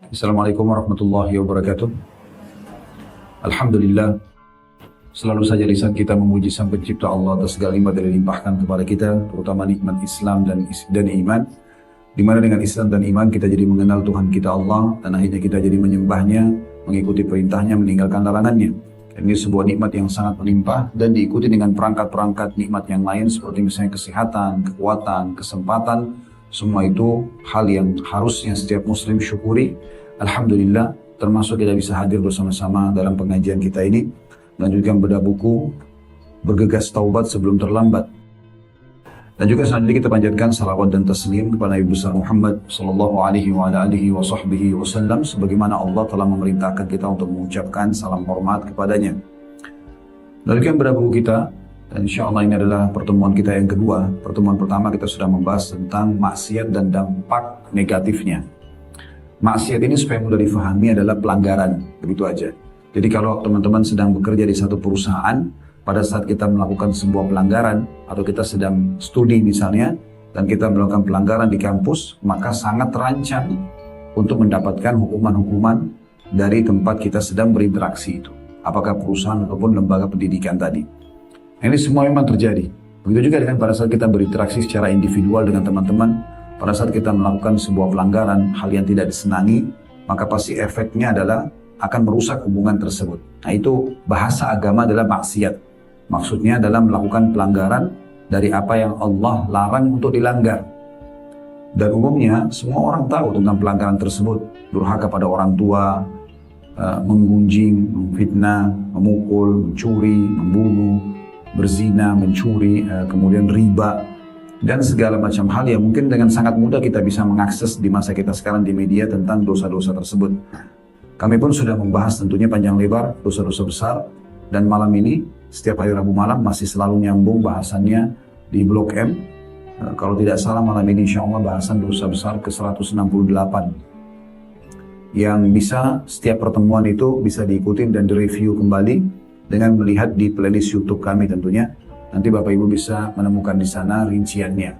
Assalamualaikum warahmatullahi wabarakatuh. Alhamdulillah, selalu saja lisan kita memuji Sang Pencipta Allah atas segala nikmat yang dilimpahkan kepada kita, terutama nikmat Islam dan iman. Di mana dengan Islam dan iman kita jadi mengenal Tuhan kita Allah, dan akhirnya kita jadi menyembahnya, mengikuti perintahnya, meninggalkan larangannya. Ini sebuah nikmat yang sangat melimpah dan diikuti dengan perangkat-perangkat nikmat yang lain seperti misalnya kesehatan, kekuatan, kesempatan. Semua itu hal yang harusnya setiap muslim syukuri. Alhamdulillah, termasuk kita bisa hadir bersama-sama dalam pengajian kita ini, melanjutkan bedah buku Bergegas Taubat Sebelum Terlambat. Dan juga selanjutnya kita panjatkan salawat dan taslim kepada Nabi besar Muhammad sallallahu alaihi wasallam, sebagaimana Allah telah memerintahkan kita untuk mengucapkan salam hormat kepadanya. Melanjutkan bedah buku kita, dan insya Allah ini adalah pertemuan kita yang kedua. Pertemuan pertama kita sudah membahas tentang maksiat dan dampak negatifnya. Maksiat ini supaya mudah difahami adalah pelanggaran, begitu aja. Jadi kalau teman-teman sedang bekerja di satu perusahaan, pada saat kita melakukan sebuah pelanggaran, atau kita sedang studi misalnya, dan kita melakukan pelanggaran di kampus, maka sangat terancam untuk mendapatkan hukuman-hukuman dari tempat kita sedang berinteraksi itu. Apakah perusahaan ataupun lembaga pendidikan tadi. Ini semua memang terjadi. Begitu juga dengan pada saat kita berinteraksi secara individual dengan teman-teman, pada saat kita melakukan sebuah pelanggaran, hal yang tidak disenangi, maka pasti efeknya adalah akan merusak hubungan tersebut. Nah, itu bahasa agama adalah maksiat. Maksudnya adalah melakukan pelanggaran dari apa yang Allah larang untuk dilanggar. Dan umumnya semua orang tahu tentang pelanggaran tersebut. Durhaka pada orang tua, menggunjing, memfitnah, memukul, mencuri, membunuh, berzina, mencuri, kemudian riba, dan segala macam hal yang mungkin dengan sangat mudah kita bisa mengakses di masa kita sekarang di media tentang dosa-dosa tersebut. Kami pun sudah membahas tentunya panjang lebar dosa-dosa besar, dan malam ini setiap hari Rabu malam masih selalu nyambung bahasannya di Blok M. Kalau tidak salah malam ini insya Allah bahasan dosa besar ke-168 yang bisa setiap pertemuan itu bisa diikuti dan direview kembali dengan melihat di playlist YouTube kami tentunya. Nanti Bapak Ibu bisa menemukan di sana rinciannya.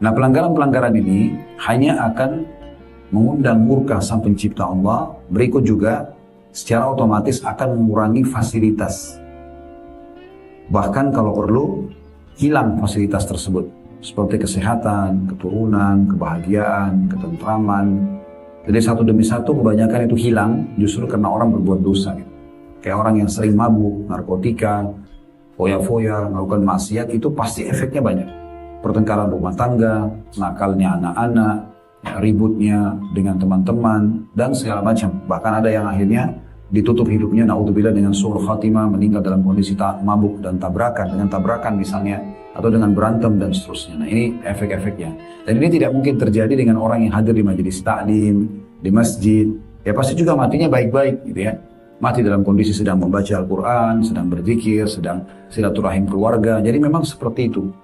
Nah, pelanggaran-pelanggaran ini hanya akan mengundang murka Sang Pencipta Allah. Berikut juga secara otomatis akan mengurangi fasilitas. Bahkan kalau perlu hilang fasilitas tersebut. Seperti kesehatan, keturunan, kebahagiaan, ketentraman. Jadi satu demi satu kebanyakan itu hilang justru karena orang berbuat dosa. Kayak orang yang sering mabuk, narkotika, foya-foya, melakukan maksiat, itu pasti efeknya banyak. Pertengkaran rumah tangga, nakalnya anak-anak, ya, ributnya dengan teman-teman, dan segala macam. Bahkan ada yang akhirnya ditutup hidupnya, na'udzubillah, dengan su'ul khatimah, meninggal dalam kondisi mabuk dan tabrakan, dengan tabrakan misalnya, atau dengan berantem dan seterusnya. Nah, ini efek-efeknya. Dan ini tidak mungkin terjadi dengan orang yang hadir di majelis taklim, di masjid. Ya pasti juga matinya baik-baik gitu ya. Mati dalam kondisi sedang membaca Al-Quran, sedang berzikir, sedang silaturahim keluarga. Jadi memang seperti itu.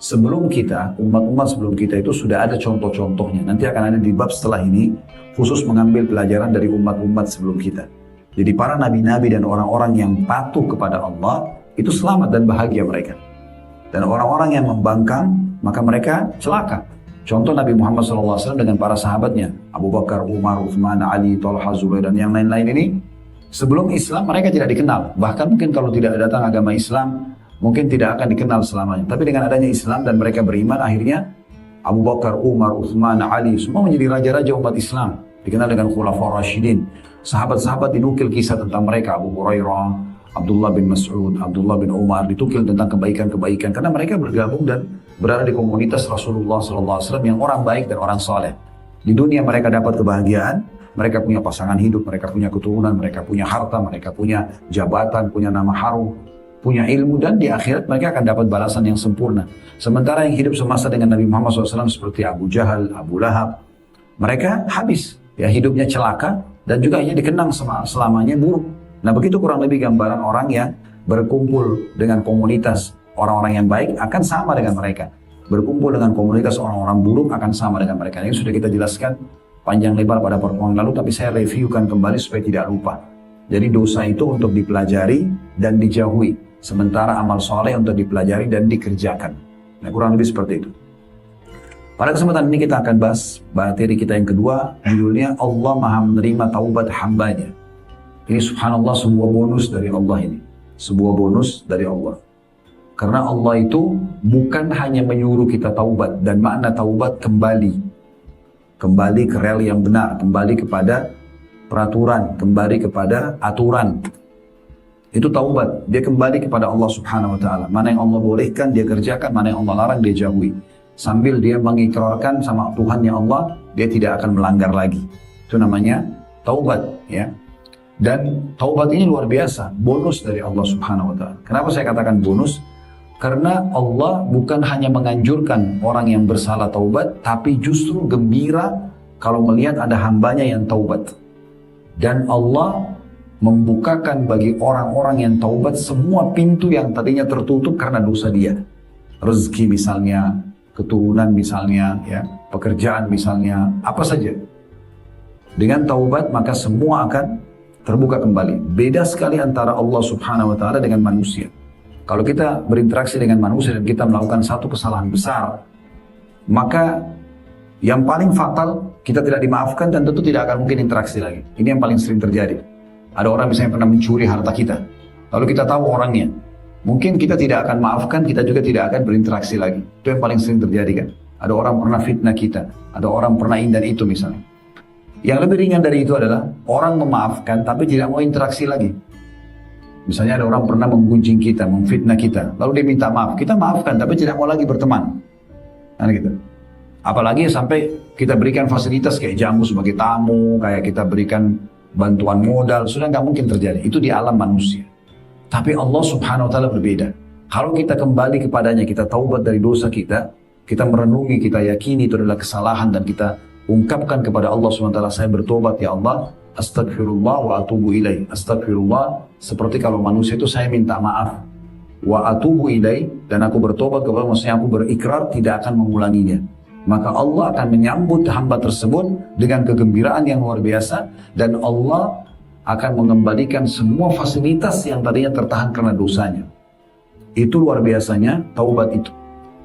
Sebelum kita, umat-umat sebelum kita itu sudah ada contoh-contohnya. Nanti akan ada di bab setelah ini, khusus mengambil pelajaran dari umat-umat sebelum kita. Jadi para nabi-nabi dan orang-orang yang patuh kepada Allah, itu selamat dan bahagia mereka. Dan orang-orang yang membangkang, maka mereka celaka. Contoh Nabi Muhammad SAW dengan para sahabatnya, Abu Bakar, Umar, Uthman, Ali, Talha, Zubair, dan yang lain-lain ini, sebelum Islam mereka tidak dikenal. Bahkan mungkin kalau tidak datang agama Islam, mungkin tidak akan dikenal selamanya. Tapi dengan adanya Islam dan mereka beriman, akhirnya Abu Bakar, Umar, Uthman, Ali, semua menjadi raja-raja umat Islam. Dikenal dengan Khulafaur Rasyidin. Sahabat-sahabat dinukil kisah tentang mereka. Abu Hurairah, Abdullah bin Mas'ud, Abdullah bin Umar, ditukil tentang kebaikan-kebaikan. Karena mereka bergabung dan berada di komunitas Rasulullah SAW yang orang baik dan orang saleh. Di dunia mereka dapat kebahagiaan, mereka punya pasangan hidup, mereka punya keturunan, mereka punya harta, mereka punya jabatan, punya nama harum, punya ilmu, dan di akhirat mereka akan dapat balasan yang sempurna. Sementara yang hidup semasa dengan Nabi Muhammad SAW seperti Abu Jahal, Abu Lahab, mereka habis, ya hidupnya celaka dan juga hanya dikenang selamanya buruk. Nah, begitu kurang lebih gambaran orang yang berkumpul dengan komunitas orang-orang yang baik akan sama dengan mereka. Berkumpul dengan komunitas orang-orang buruk akan sama dengan mereka. Ini sudah kita jelaskan panjang lebar pada pertemuan lalu, tapi saya reviewkan kembali supaya tidak lupa. Jadi dosa itu untuk dipelajari dan dijauhi, sementara amal soleh untuk dipelajari dan dikerjakan. Nah, kurang lebih seperti itu. Pada kesempatan ini kita akan bahas materi kita yang kedua, judulnya Allah Maha Menerima Taubat Hambanya. Ini subhanallah sebuah bonus dari Allah ini. Sebuah bonus dari Allah. Karena Allah itu bukan hanya menyuruh kita taubat, dan makna taubat kembali. Kembali ke rel yang benar, kembali kepada peraturan, kembali kepada aturan. Itu taubat, dia kembali kepada Allah subhanahu wa ta'ala. Mana yang Allah bolehkan dia kerjakan, mana yang Allah larang dia jauhi. Sambil dia mengikrarkan sama Tuhannya Allah, dia tidak akan melanggar lagi. Itu namanya taubat, ya. Dan taubat ini luar biasa, bonus dari Allah subhanahu wa ta'ala. Kenapa saya katakan bonus? Karena Allah bukan hanya menganjurkan orang yang bersalah taubat, tapi justru gembira kalau melihat ada hambanya yang taubat. Dan Allah membukakan bagi orang-orang yang taubat semua pintu yang tadinya tertutup karena dosa dia. Rezeki misalnya, keturunan misalnya, ya, pekerjaan misalnya, apa saja. Dengan taubat maka semua akan terbuka kembali. Beda sekali antara Allah subhanahu wa ta'ala dengan manusia. Kalau kita berinteraksi dengan manusia dan kita melakukan satu kesalahan besar, maka yang paling fatal kita tidak dimaafkan dan tentu tidak akan mungkin interaksi lagi. Ini yang paling sering terjadi. Ada orang misalnya pernah mencuri harta kita, lalu kita tahu orangnya, mungkin kita tidak akan maafkan, kita juga tidak akan berinteraksi lagi. Itu yang paling sering terjadi kan. Ada orang pernah fitnah kita, ada orang pernah ini dan itu misalnya. Yang lebih ringan dari itu adalah orang memaafkan tapi tidak mau interaksi lagi. Misalnya ada orang pernah menggunjing kita, memfitnah kita, lalu dia minta maaf, kita maafkan tapi tidak mau lagi berteman. Nah, gitu. Apalagi sampai kita berikan fasilitas kayak jamu sebagai tamu, kayak kita berikan bantuan modal, sudah nggak mungkin terjadi. Itu di alam manusia. Tapi Allah subhanahu wa ta'ala berbeda. Kalau kita kembali kepadanya, kita taubat dari dosa kita, kita merenungi, kita yakini itu adalah kesalahan dan kita ungkapkan kepada Allah subhanahu wa ta'ala, saya bertobat ya Allah, astagfirullah wa atubu ilaih. Astagfirullah, seperti kalau manusia itu saya minta maaf. Wa atubu ilaih, dan aku bertobat kepada, maksudnya aku berikrar tidak akan mengulanginya. Maka Allah akan menyambut hamba tersebut dengan kegembiraan yang luar biasa, dan Allah akan mengembalikan semua fasilitas yang tadinya tertahan karena dosanya. Itu luar biasanya taubat itu.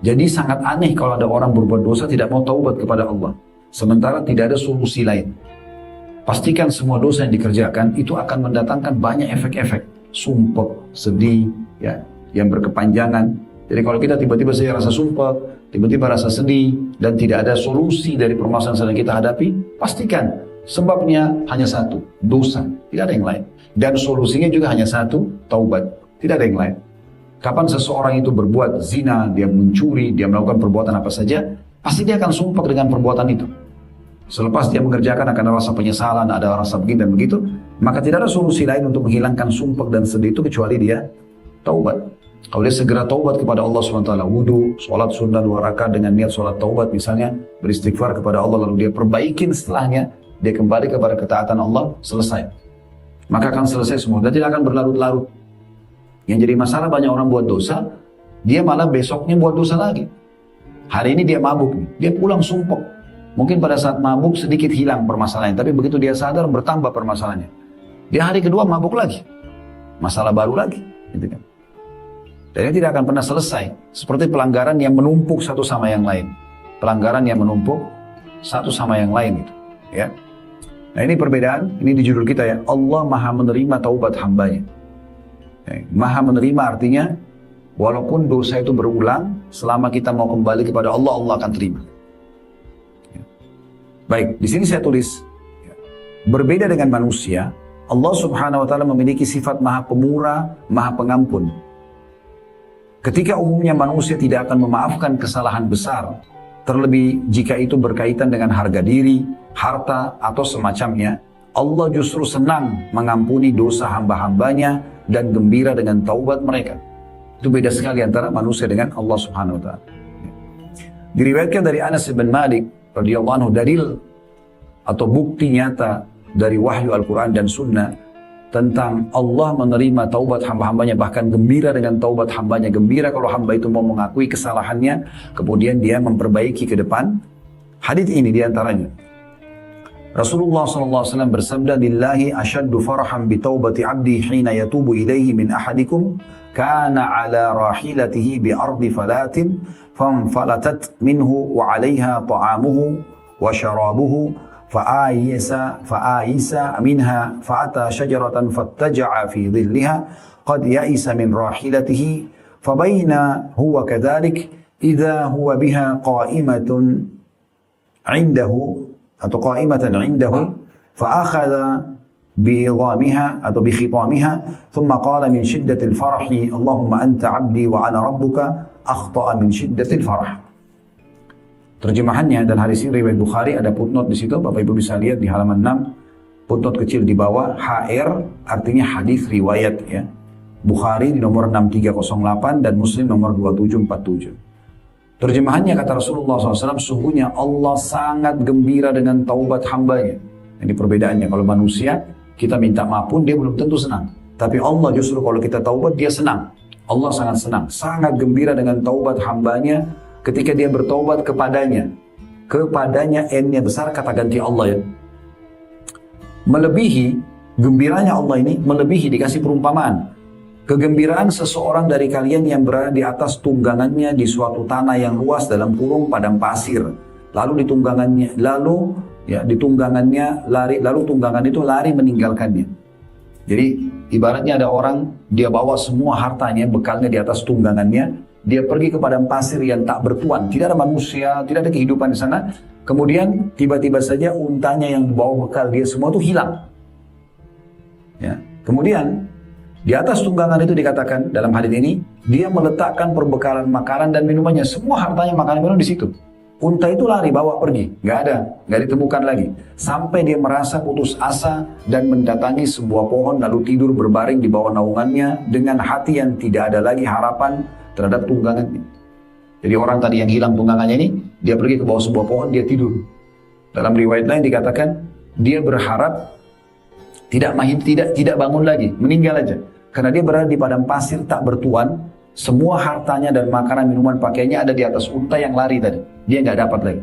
Jadi sangat aneh kalau ada orang berbuat dosa tidak mau taubat kepada Allah, sementara tidak ada solusi lain. Pastikan semua dosa yang dikerjakan itu akan mendatangkan banyak efek-efek, sumpah, sedih, ya, yang berkepanjangan. Jadi kalau kita tiba-tiba saja rasa sumpah, tiba-tiba rasa sedih, dan tidak ada solusi dari permasalahan yang sedang kita hadapi, pastikan sebabnya hanya satu, dosa, tidak ada yang lain. Dan solusinya juga hanya satu, taubat, tidak ada yang lain. Kapan seseorang itu berbuat zina, dia mencuri, dia melakukan perbuatan apa saja, pasti dia akan sumpah dengan perbuatan itu. Selepas dia mengerjakan akan ada rasa penyesalan, ada rasa begini dan begitu, maka tidak ada solusi lain untuk menghilangkan sumpah dan sedih itu kecuali dia taubat. Kalau dia segera taubat kepada Allah SWT, wudu, sholat sunnah 2 rakaat dengan niat sholat taubat misalnya, beristighfar kepada Allah, lalu dia perbaikin setelahnya, dia kembali kepada ketaatan Allah, selesai. Maka akan selesai semua dan tidak akan berlarut-larut. Yang jadi masalah banyak orang buat dosa, dia malah besoknya buat dosa lagi. Hari ini dia mabuk, dia pulang sumpah. Mungkin pada saat mabuk sedikit hilang permasalahannya, tapi begitu dia sadar bertambah permasalahannya. Dia hari kedua mabuk lagi, masalah baru lagi, gitu kan. Dan ini tidak akan pernah selesai. Seperti pelanggaran yang menumpuk satu sama yang lain. Pelanggaran yang menumpuk satu sama yang lain, gitu, ya. Nah ini perbedaan, ini di judul kita ya, Allah Maha Menerima Taubat Hambanya. Maha menerima artinya walaupun dosa itu berulang, selama kita mau kembali kepada Allah, Allah akan terima. Baik, di sini saya tulis, berbeda dengan manusia, Allah subhanahu wa ta'ala memiliki sifat maha pemurah, maha pengampun. Ketika umumnya manusia tidak akan memaafkan kesalahan besar, terlebih jika itu berkaitan dengan harga diri, harta, atau semacamnya, Allah justru senang mengampuni dosa hamba-hambanya dan gembira dengan taubat mereka. Itu beda sekali antara manusia dengan Allah subhanahu wa ta'ala. Diriwayatkan dari Anas bin Malik radhiyallahu anhu, dalil atau bukti nyata dari wahyu Al-Quran dan Sunnah tentang Allah menerima taubat hamba-hambanya, bahkan gembira dengan taubat hambanya, gembira kalau hamba itu mau mengakui kesalahannya, kemudian dia memperbaiki ke depan. Hadits ini diantaranya, Rasulullah SAW bersabda, "Lillahi ashaddu farahan bi taubati abdi hina yatubu ilaihi min ahadikum kana ala rahilatihi bi ardi falatin فانفلتت منه وعليها طعامه وشرابه فآيس منها فأتى شجرة فاتجع في ظلها قد يئس من راحلته فبين هو كذلك إذا هو بها قائمة عنده atau qa'imatan indahu fa'akhadha bi'idhamiha atau bikhitamiha thumma qala min shiddatil farahi Allahumma anta 'abdi wa ana rabbuka akhta'a min shiddatil farah. Terjemahannya dan hadis ini riwayat Bukhari, ada footnote di situ, Bapak Ibu bisa lihat di halaman 6, footnote kecil di bawah, HR artinya hadis riwayat ya. Bukhari di nomor 6308 dan Muslim nomor 2747. Terjemahannya kata Rasulullah SAW, sungguhnya Allah sangat gembira dengan taubat hambanya. Ini perbedaannya, kalau manusia kita minta maaf pun dia belum tentu senang. Tapi Allah justru kalau kita taubat dia senang. Allah sangat senang, sangat gembira dengan taubat hambanya ketika dia bertaubat kepadanya. Kepadanya N-nya besar, kata ganti Allah ya. Melebihi, gembiranya Allah ini melebihi, dikasih perumpamaan. Kegembiraan seseorang dari kalian yang berada di atas tunggangannya di suatu tanah yang luas dalam kurung padang pasir. Lalu tunggangan itu lari meninggalkannya. Jadi ibaratnya ada orang, dia bawa semua hartanya, bekalnya di atas tunggangannya, dia pergi ke padang pasir yang tak bertuan, tidak ada manusia, tidak ada kehidupan di sana. Kemudian tiba-tiba saja untanya yang bawa bekal dia semua itu hilang. Ya. Kemudian di atas tunggangan itu dikatakan dalam hadis ini, dia meletakkan perbekalan makanan dan minumannya, semua hartanya makanan minum di situ. Unta itu lari, bawa pergi, nggak ditemukan lagi. Sampai dia merasa putus asa dan mendatangi sebuah pohon lalu tidur berbaring di bawah naungannya dengan hati yang tidak ada lagi harapan terhadap tunggangannya. Jadi orang tadi yang hilang tunggangannya ini, dia pergi ke bawah sebuah pohon, dia tidur. Dalam riwayat lain dikatakan dia berharap tidak bangun lagi, meninggal aja. Karena dia berada di padang pasir tak bertuan, semua hartanya dan makanan, minuman, pakaiannya ada di atas unta yang lari tadi. Dia nggak dapat lagi.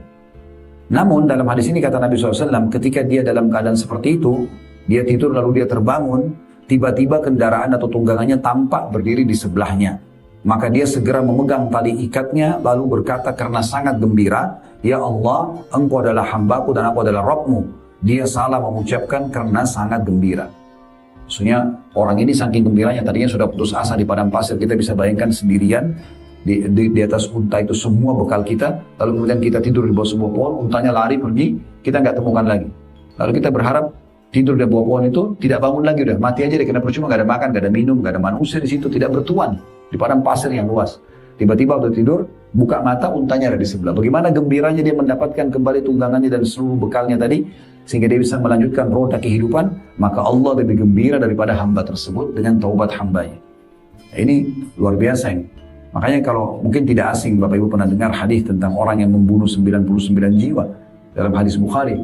Namun dalam hadis ini kata Nabi SAW, ketika dia dalam keadaan seperti itu, dia tidur lalu dia terbangun, tiba-tiba kendaraan atau tunggangannya tampak berdiri di sebelahnya. Maka dia segera memegang tali ikatnya, lalu berkata karena sangat gembira, Ya Allah, Engkau adalah hambaku dan aku adalah Rabbmu. Dia salah mengucapkan karena sangat gembira. Maksudnya orang ini saking gembiranya, tadinya sudah putus asa di padang pasir, kita bisa bayangkan sendirian di atas unta itu semua bekal kita, lalu kemudian kita tidur di bawah sebuah pohon, untanya lari pergi, kita nggak temukan lagi. Lalu kita berharap tidur di bawah pohon itu tidak bangun lagi, udah mati aja deh, karena percuma nggak ada makan, nggak ada minum, nggak ada manusia di situ, tidak bertuan di padang pasir yang luas. Tiba-tiba waktu tidur, buka mata, untanya ada di sebelah. Bagaimana gembiranya dia mendapatkan kembali tunggangannya dan seluruh bekalnya tadi, sehingga dia bisa melanjutkan roda kehidupan, maka Allah lebih gembira daripada hamba tersebut dengan taubat hambanya. Nah, ini luar biasa ini. Makanya kalau mungkin tidak asing, Bapak Ibu pernah dengar hadis tentang orang yang membunuh 99 jiwa. Dalam hadis Bukhari,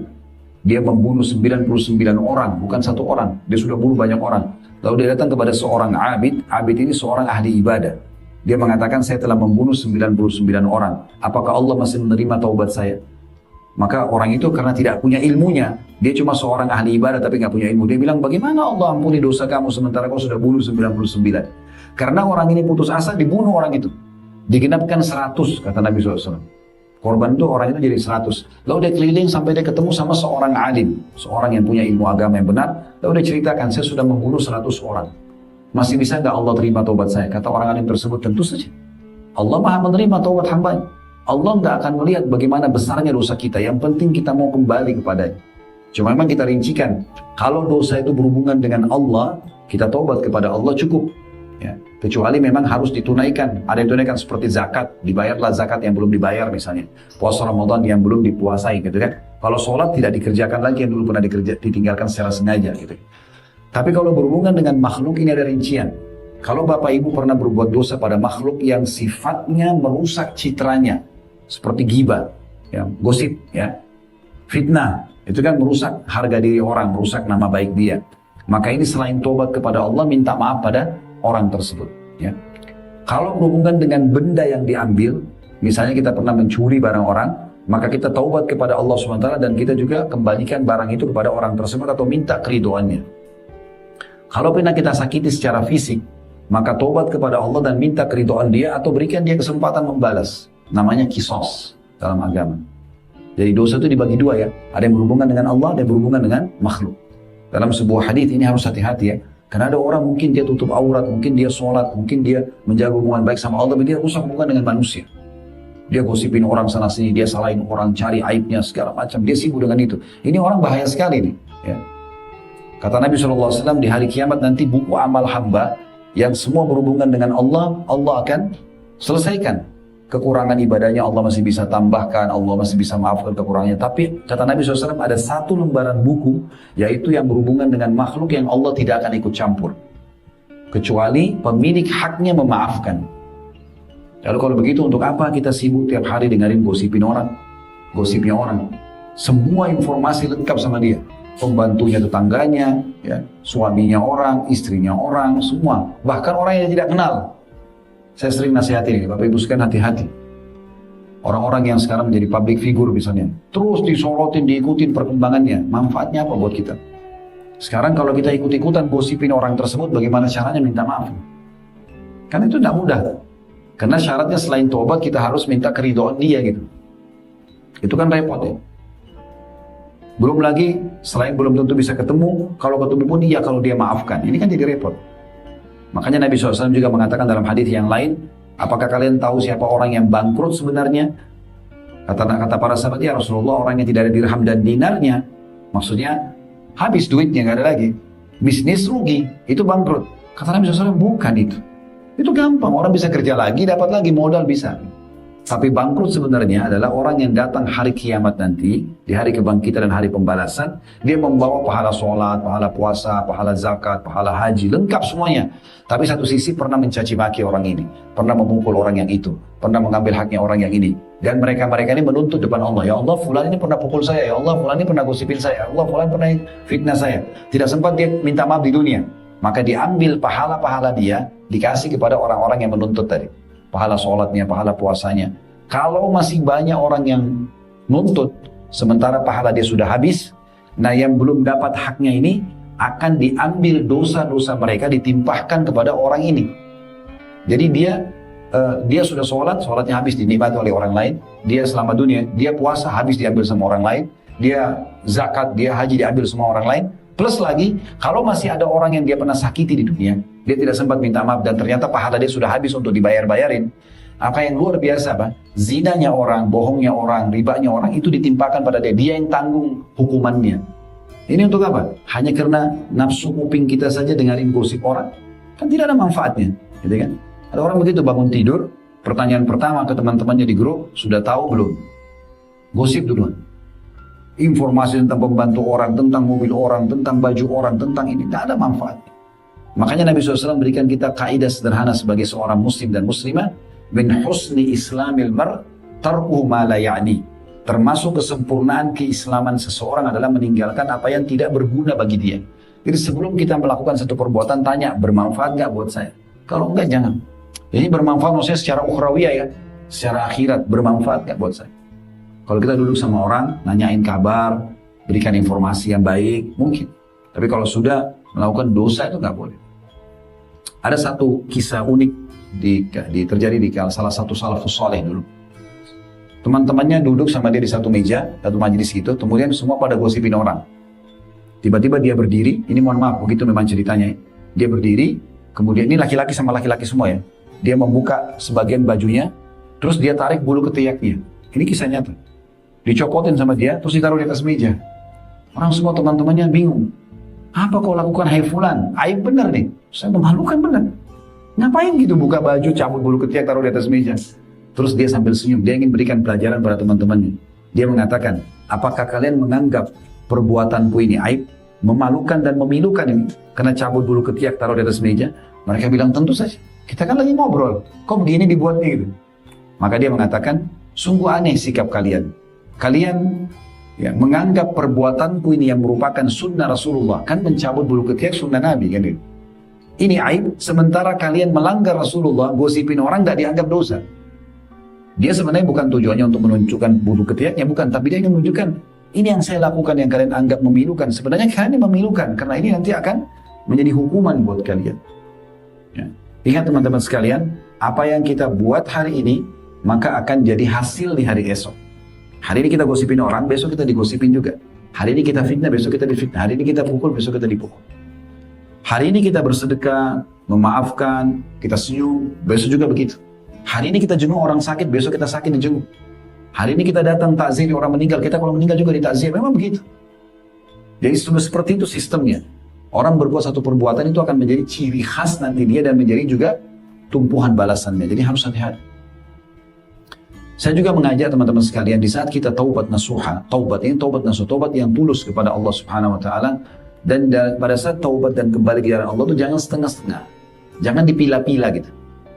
dia membunuh 99 orang, bukan satu orang. Dia sudah bunuh banyak orang. Lalu dia datang kepada seorang abid. Abid ini seorang ahli ibadah. Dia mengatakan, saya telah membunuh 99 orang. Apakah Allah masih menerima taubat saya? Maka orang itu karena tidak punya ilmunya, dia cuma seorang ahli ibadah tapi nggak punya ilmu. Dia bilang, bagaimana Allah ampuni dosa kamu sementara kau sudah bunuh 99? Karena orang ini putus asa, dibunuh orang itu. Digenapkan 100, kata Nabi SAW. Korban itu orang itu jadi 100. Lalu dia keliling sampai dia ketemu sama seorang alim, seorang yang punya ilmu agama yang benar. Lalu dia ceritakan, saya sudah membunuh 100 orang. Masih bisa nggak Allah terima taubat saya? Kata orang alim tersebut, tentu saja. Allah maha menerima taubat hambanya. Allah nggak akan melihat bagaimana besarnya dosa kita. Yang penting kita mau kembali kepadanya. Cuma memang kita rincikan, kalau dosa itu berhubungan dengan Allah, kita taubat kepada Allah cukup. Ya, kecuali memang harus ditunaikan. Ada yang ditunaikan seperti zakat, dibayarlah zakat yang belum dibayar misalnya. Puasa Ramadan yang belum dipuasai gitu kan. Kalau sholat tidak dikerjakan lagi yang dulu pernah ditinggalkan secara sengaja gitu. Tapi kalau berhubungan dengan makhluk ini ada rincian. Kalau Bapak Ibu pernah berbuat dosa pada makhluk yang sifatnya merusak citranya, seperti ghibah, ya, gosip, ya, fitnah, itu kan merusak harga diri orang, merusak nama baik dia. Maka ini selain tobat kepada Allah, minta maaf pada orang tersebut. Ya. Kalau berhubungan dengan benda yang diambil, misalnya kita pernah mencuri barang orang, maka kita taubat kepada Allah SWT dan kita juga kembalikan barang itu kepada orang tersebut atau minta keridoannya. Kalau pernah kita sakiti secara fisik, maka taubat kepada Allah dan minta keridoan dia atau berikan dia kesempatan membalas. namanya kisos dalam agama. Jadi dosa itu dibagi dua ya, ada yang berhubungan dengan Allah, ada yang berhubungan dengan makhluk. Dalam sebuah hadis ini harus hati-hati ya, karena ada orang mungkin dia tutup aurat, mungkin dia sholat, mungkin dia menjaga hubungan baik sama Allah, tapi dia rusak hubungan dengan manusia. Dia gosipin orang sana sini, dia salahin orang, cari aibnya segala macam, dia sibuk dengan itu. Ini orang bahaya sekali nih. Ya. Kata Nabi SAW, di hari kiamat nanti buku amal hamba yang semua berhubungan dengan Allah, Allah akan selesaikan. Kekurangan ibadahnya Allah masih bisa tambahkan, Allah masih bisa maafkan kekurangannya. Tapi kata Nabi SAW ada satu lembaran buku, yaitu yang berhubungan dengan makhluk yang Allah tidak akan ikut campur. Kecuali pemilik haknya memaafkan. Lalu kalau begitu untuk apa kita sibuk tiap hari dengerin gosipin orang, gosipnya orang? Semua informasi lengkap sama dia. Pembantunya, tetangganya, ya, suaminya orang, istrinya orang, semua. Bahkan orang yang tidak kenal. Saya sering nasihatin ini, Bapak Ibu sekalian hati-hati. Orang-orang yang sekarang menjadi public figure misalnya, terus disorotin, diikutin perkembangannya. Manfaatnya apa buat kita? Sekarang kalau kita ikut-ikutan gosipin orang tersebut, bagaimana caranya minta maaf? Karena itu tidak mudah. Karena syaratnya selain tobat kita harus minta keridhaan dia gitu. Itu kan repot ya. Belum lagi selain belum tentu bisa ketemu, kalau ketemu pun iya kalau dia maafkan. Ini kan jadi repot. Makanya Nabi SAW juga mengatakan dalam hadis yang lain, apakah kalian tahu siapa orang yang bangkrut sebenarnya? Kata para sahabat, ya Rasulullah, orang yang tidak ada dirham dan dinarnya. Maksudnya habis duitnya, nggak ada lagi. Bisnis rugi, itu bangkrut. Kata Nabi SAW, bukan itu. Itu gampang, orang bisa kerja lagi, dapat lagi modal bisa. Tapi bangkrut sebenarnya adalah orang yang datang hari kiamat nanti, di hari kebangkitan dan hari pembalasan, dia membawa pahala sholat, pahala puasa, pahala zakat, pahala haji, lengkap semuanya. Tapi satu sisi pernah mencaci maki orang ini, pernah memukul orang yang itu, pernah mengambil haknya orang yang ini. Dan mereka-mereka ini menuntut depan Allah, ya Allah fulan ini pernah pukul saya, ya Allah fulan ini pernah gosipin saya, ya Allah fulan pernah fitnah saya. Tidak sempat dia minta maaf di dunia. Maka diambil pahala-pahala dia, dikasih kepada orang-orang yang menuntut tadi. Pahala sholatnya, pahala puasanya. Kalau masih banyak orang yang nuntut, sementara pahala dia sudah habis, nah yang belum dapat haknya ini, akan diambil dosa-dosa mereka, ditimpahkan kepada orang ini. Jadi dia sudah sholatnya habis dinikmati oleh orang lain, dia selama dunia, dia puasa habis diambil sama orang lain, dia zakat, dia haji diambil sama orang lain, plus lagi, kalau masih ada orang yang dia pernah sakiti di dunia, dia tidak sempat minta maaf dan ternyata pahala dia sudah habis untuk dibayar-bayarin. Apa yang luar biasa, Pak? Zinanya orang, bohongnya orang, ribanya orang, itu ditimpakan pada dia. Dia yang tanggung hukumannya. Ini untuk apa? Hanya karena nafsu kuping kita saja dengerin gosip orang. Kan tidak ada manfaatnya. Gitu kan? Ada orang begitu bangun tidur, pertanyaan pertama ke teman-temannya di grup, sudah tahu belum? Gosip duluan. Informasi tentang pembantu orang, tentang mobil orang, tentang baju orang, tentang ini. Tidak ada manfaat. Makanya Nabi SAW berikan kita kaidah sederhana sebagai seorang muslim dan muslimah. Min husni islamil mar tar'u ma la ya'ni. Termasuk kesempurnaan keislaman seseorang adalah meninggalkan apa yang tidak berguna bagi dia. Jadi sebelum kita melakukan satu perbuatan, tanya bermanfaat nggak buat saya. Kalau enggak jangan. Jadi bermanfaat maksudnya secara ukhrawiyah ya, secara akhirat bermanfaat nggak buat saya. Kalau kita duduk sama orang, nanyain kabar, berikan informasi yang baik, mungkin. Tapi kalau sudah melakukan dosa itu nggak boleh. Ada satu kisah unik terjadi di salah satu salafus saleh dulu. Teman-temannya duduk sama dia di satu meja, satu majelis gitu, kemudian semua pada gosipin orang. Tiba-tiba dia berdiri, ini mohon maaf, begitu memang ceritanya. Dia berdiri, kemudian ini laki-laki sama laki-laki semua ya. Dia membuka sebagian bajunya, terus dia tarik bulu ketiaknya. Ini kisah nyata. Dicopotin sama dia, terus ditaruh di atas meja. Orang semua teman-temannya bingung. Apa kau lakukan, hai fulan? Aib benar nih. Saya memalukan benar. Ngapain gitu buka baju, cabut bulu ketiak, taruh di atas meja. Terus dia sambil senyum, dia ingin berikan pelajaran pada teman-temannya. Dia mengatakan, apakah kalian menganggap perbuatanku ini aib, memalukan dan memilukan ini? Karena cabut bulu ketiak, taruh di atas meja. Mereka bilang, tentu saja. Kita kan lagi ngobrol, kok begini dibuatnya gitu. Maka dia mengatakan, sungguh aneh sikap kalian. Kalian ya, menganggap perbuatanku ini yang merupakan sunnah Rasulullah. Kan mencabut bulu ketiak sunnah Nabi kan gitu. Ini aib, sementara kalian melanggar Rasulullah, gosipin orang gak dianggap dosa. Dia sebenarnya bukan tujuannya untuk menunjukkan bulu ketiaknya, bukan. Tapi dia ingin menunjukkan, ini yang saya lakukan yang kalian anggap memilukan. Sebenarnya kalian ini memilukan, karena ini nanti akan menjadi hukuman buat kalian. Ya. Ingat teman-teman sekalian, apa yang kita buat hari ini, maka akan jadi hasil di hari esok. Hari ini kita gosipin orang, besok kita digosipin juga. Hari ini kita fitnah, besok kita difitnah. Hari ini kita pukul, besok kita dipukul. Hari ini kita bersedekah, memaafkan, kita senyum, besok juga begitu. Hari ini kita jenguk orang sakit, besok kita sakit dijenguk. Hari ini kita datang takziah orang meninggal, kita kalau meninggal juga ditakziah, memang begitu. Jadi seperti itu sistemnya. Orang berbuat satu perbuatan itu akan menjadi ciri khas nanti dia dan menjadi juga tumpuhan balasannya. Jadi harus hati-hati. Saya juga mengajak teman-teman sekalian, di saat kita taubat nasuha, taubat ini taubat nasuha, taubat yang tulus kepada Allah Subhanahu wa taala, dan pada saat taubat dan kembali ke jalan Allah itu jangan setengah-setengah. Jangan dipilah-pilah gitu.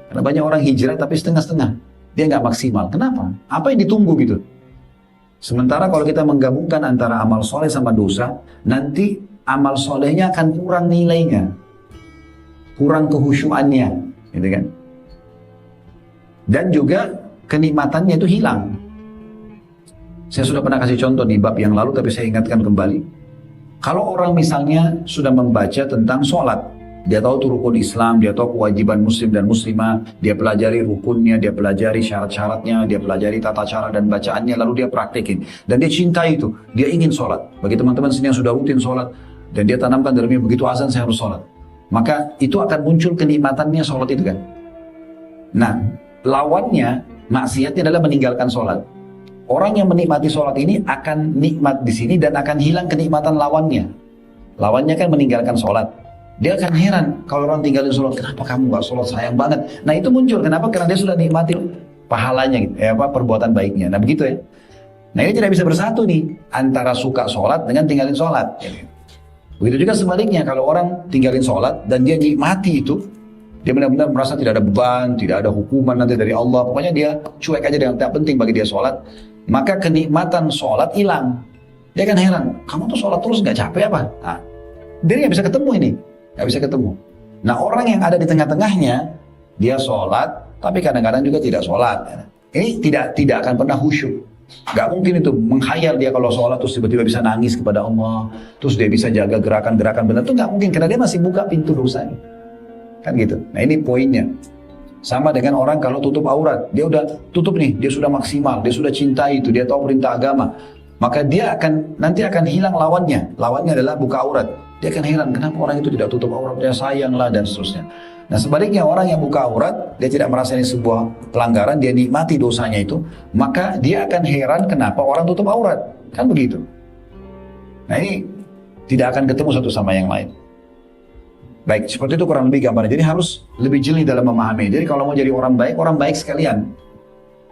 Karena banyak orang hijrah tapi setengah-setengah. Dia nggak maksimal. Kenapa? Apa yang ditunggu gitu? Sementara kalau kita menggabungkan antara amal soleh sama dosa, nanti amal solehnya akan kurang nilainya, kurang kehusyuannya, gitu kan? Dan juga kenikmatannya itu hilang. Saya sudah pernah kasih contoh di bab yang lalu, tapi saya ingatkan kembali. Kalau orang misalnya sudah membaca tentang sholat, dia tahu itu rukun Islam, dia tahu kewajiban muslim dan muslimah, dia pelajari rukunnya, dia pelajari syarat-syaratnya, dia pelajari tata cara dan bacaannya, lalu dia praktekin. Dan dia cintai itu, dia ingin sholat. Bagi teman-teman sini yang sudah rutin sholat, dan dia tanamkan dalamnya begitu azan saya harus sholat. Maka itu akan muncul kenikmatannya sholat itu kan. Nah, lawannya, maksiatnya adalah meninggalkan sholat. Orang yang menikmati sholat ini akan nikmat di sini dan akan hilang kenikmatan lawannya. Lawannya kan meninggalkan sholat. Dia akan heran kalau orang tinggalin sholat, kenapa kamu gak sholat, sayang banget. Nah itu muncul, kenapa? Karena dia sudah nikmatin pahalanya gitu, perbuatan baiknya. Nah begitu ya. Nah ini tidak bisa bersatu nih, antara suka sholat dengan tinggalin sholat. Begitu juga sebaliknya, kalau orang tinggalin sholat dan dia nikmati itu, dia benar-benar merasa tidak ada beban, tidak ada hukuman nanti dari Allah. Pokoknya dia cuek aja dengan tidak penting bagi dia sholat. Maka kenikmatan sholat hilang. Dia akan heran, kamu tuh sholat terus gak capek apa? Nah, dia gak bisa ketemu ini. Gak bisa ketemu. Nah orang yang ada di tengah-tengahnya, dia sholat, tapi kadang-kadang juga tidak sholat. Ini tidak akan pernah khusyuk. Gak mungkin itu menghayal dia kalau sholat terus tiba-tiba bisa nangis kepada Allah, terus dia bisa jaga gerakan-gerakan benar, itu gak mungkin karena dia masih buka pintu dosanya. Kan gitu. Nah ini poinnya. Sama dengan orang kalau tutup aurat, dia udah tutup nih, dia sudah maksimal, dia sudah cintai itu, dia tahu perintah agama. Maka dia nanti akan hilang lawannya. Lawannya adalah buka aurat. Dia akan heran, kenapa orang itu tidak tutup aurat, dia sayang lah dan seterusnya. Nah sebaliknya orang yang buka aurat, dia tidak merasa ini sebuah pelanggaran, dia nikmati dosanya itu, maka dia akan heran kenapa orang tutup aurat. Kan begitu. Nah ini tidak akan ketemu satu sama yang lain. Baik, seperti itu kurang lebih gambarnya. Jadi harus lebih jeli dalam memahami. Jadi kalau mau jadi orang baik sekalian.